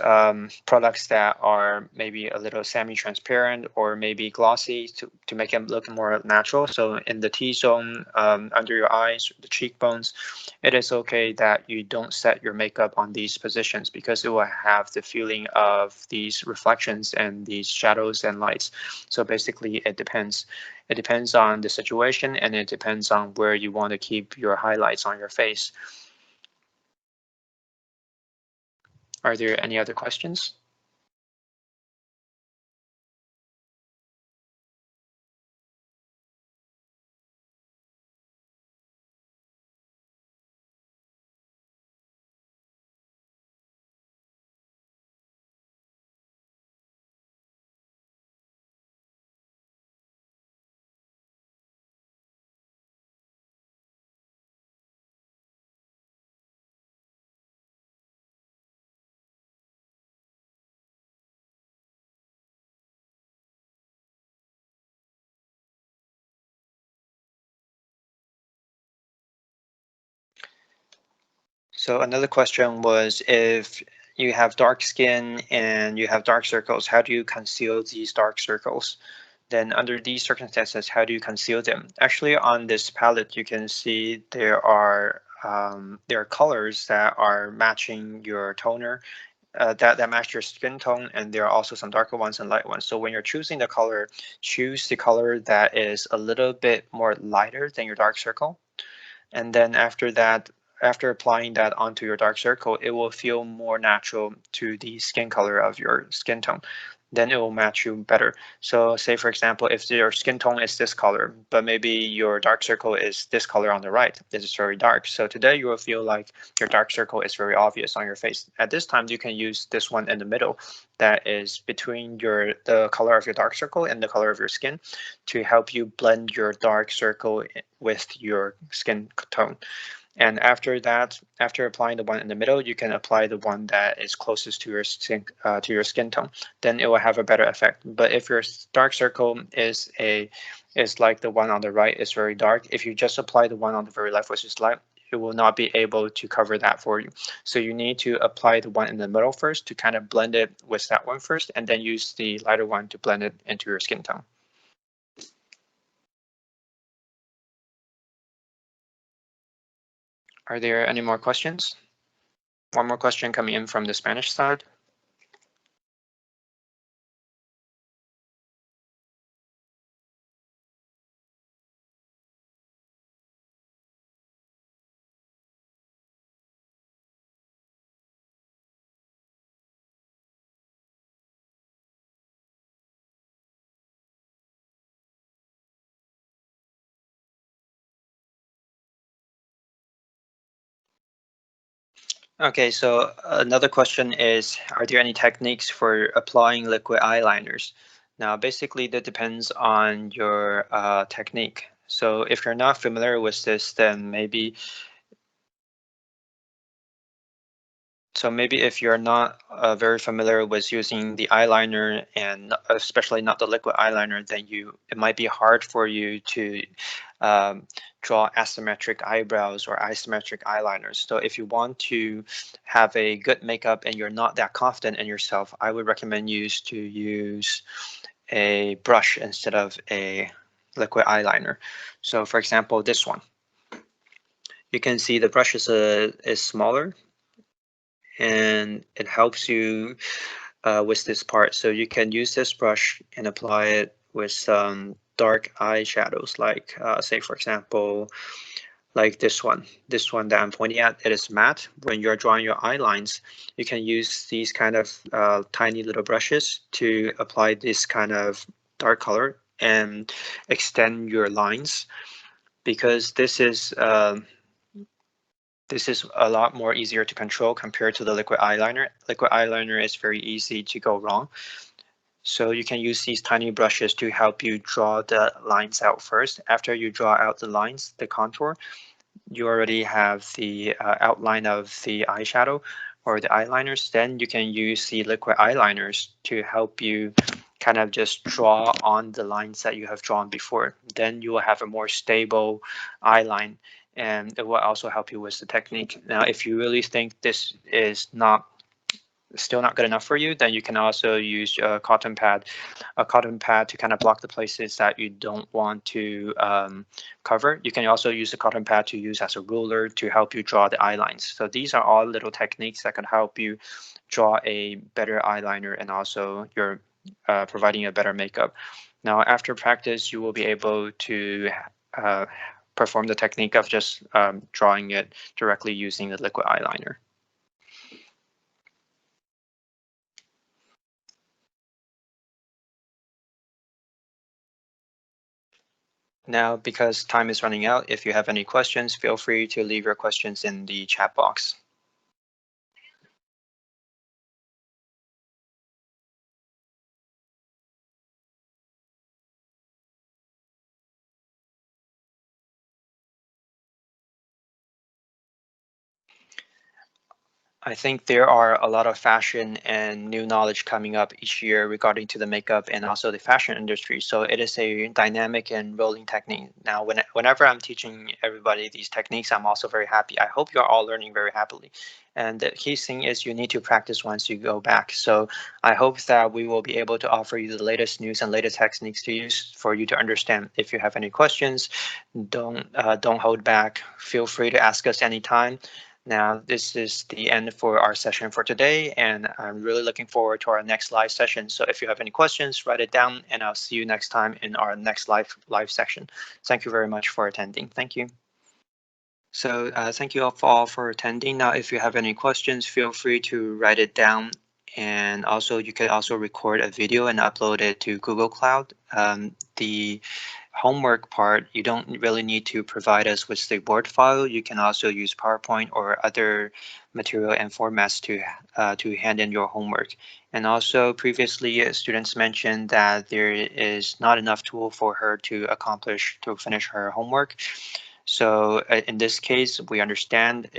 products that are maybe a little semi-transparent or maybe glossy to make them look more natural. So in the T-zone, under your eyes, the cheekbones, it is okay that you don't set your makeup on these positions because it will have the feeling of these reflections and these shadows and lights. So basically it depends. It depends on the situation and it depends on where you want to keep your highlights on your face. Are there any other questions? So another question was, if you have dark skin and you have dark circles, how do you conceal these dark circles? Then under these circumstances, how do you conceal them? Actually, on this palette, you can see there are colors that are matching your toner, that match your skin tone, and there are also some darker ones and light ones. So when you're choosing the color, choose the color that is a little bit more lighter than your dark circle. And then after that, after applying that onto your dark circle, it will feel more natural to the skin color of your skin tone. Then it will match you better. So say for example, if your skin tone is this color, but maybe your dark circle is this color on the right, this is very dark. So today you will feel like your dark circle is very obvious on your face. At this time, you can use this one in the middle that is between the color of your dark circle and the color of your skin to help you blend your dark circle with your skin tone. And after that, after applying the one in the middle, you can apply the one that is closest to your skin tone. Then it will have a better effect. But if your dark circle is like the one on the right, is very dark, if you just apply the one on the very left, which is light, it will not be able to cover that for you. So you need to apply the one in the middle first to kind of blend it with that one first, and then use the lighter one to blend it into your skin tone. Are there any more questions? One more question coming in from the Spanish side. Okay, so another question is, are there any techniques for applying liquid eyeliners? Now, basically, that depends on your technique. So if you're not familiar with this, then maybe if you're not very familiar with using the eyeliner, and especially not the liquid eyeliner, then it might be hard for you to um, draw asymmetric eyebrows or isometric eyeliners. So if you want to have a good makeup and you're not that confident in yourself, I would recommend you to use a brush instead of a liquid eyeliner. So for example, this one. You can see the brush is smaller, and it helps you with this part. So you can use this brush and apply it with some dark eye shadows, like say for example, like this one that I'm pointing at. It is matte. When you're drawing your eye lines, you can use these kind of tiny little brushes to apply this kind of dark color and extend your lines, because this is a lot more easier to control compared to the liquid eyeliner. Liquid eyeliner is very easy to go wrong. So you can use these tiny brushes to help you draw the lines out first. After you draw out the lines, the contour, you already have the outline of the eyeshadow or the eyeliners. Then you can use the liquid eyeliners to help you kind of just draw on the lines that you have drawn before. Then you will have a more stable eyeline, and it will also help you with the technique. Now, if you really think this is still not good enough for you, then you can also use a cotton pad to kind of block the places that you don't want to cover. You can also use the cotton pad to use as a ruler to help you draw the eye lines. So these are all little techniques that can help you draw a better eyeliner, and also you're providing a better makeup. Now, after practice, you will be able to uh, perform the technique of just drawing it directly using the liquid eyeliner. Now, because time is running out, if you have any questions, feel free to leave your questions in the chat box. I think there are a lot of fashion and new knowledge coming up each year regarding to the makeup and also the fashion industry. So it is a dynamic and rolling technique. Now, whenever I'm teaching everybody these techniques, I'm also very happy. I hope you're all learning very happily. And the key thing is you need to practice once you go back. So I hope that we will be able to offer you the latest news and latest techniques to use for you to understand. If you have any questions, don't hold back. Feel free to ask us anytime. Now, this is the end for our session for today, and I'm really looking forward to our next live session. So if you have any questions, write it down, and I'll see you next time in our next live section. Thank you very much for attending. Thank you. So thank you all for attending. Now, if you have any questions, feel free to write it down. And also, you can also record a video and upload it to Google Cloud. The homework part, you don't really need to provide us with the Word file. You can also use PowerPoint or other material and formats to hand in your homework. And also, previously, students mentioned that there is not enough tool for her to finish her homework. So in this case, we understand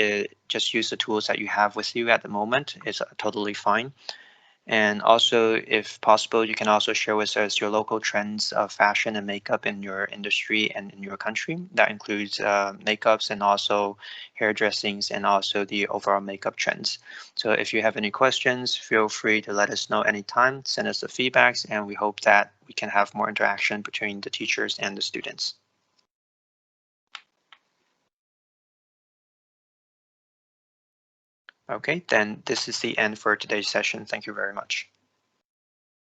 just use the tools that you have with you at the moment is totally fine. And also, if possible, you can also share with us your local trends of fashion and makeup in your industry and in your country. That includes makeups and also hairdressings and also the overall makeup trends. So if you have any questions, feel free to let us know anytime. Send us the feedbacks, and we hope that we can have more interaction between the teachers and the students. Okay, then this is the end for today's session. Thank you very much.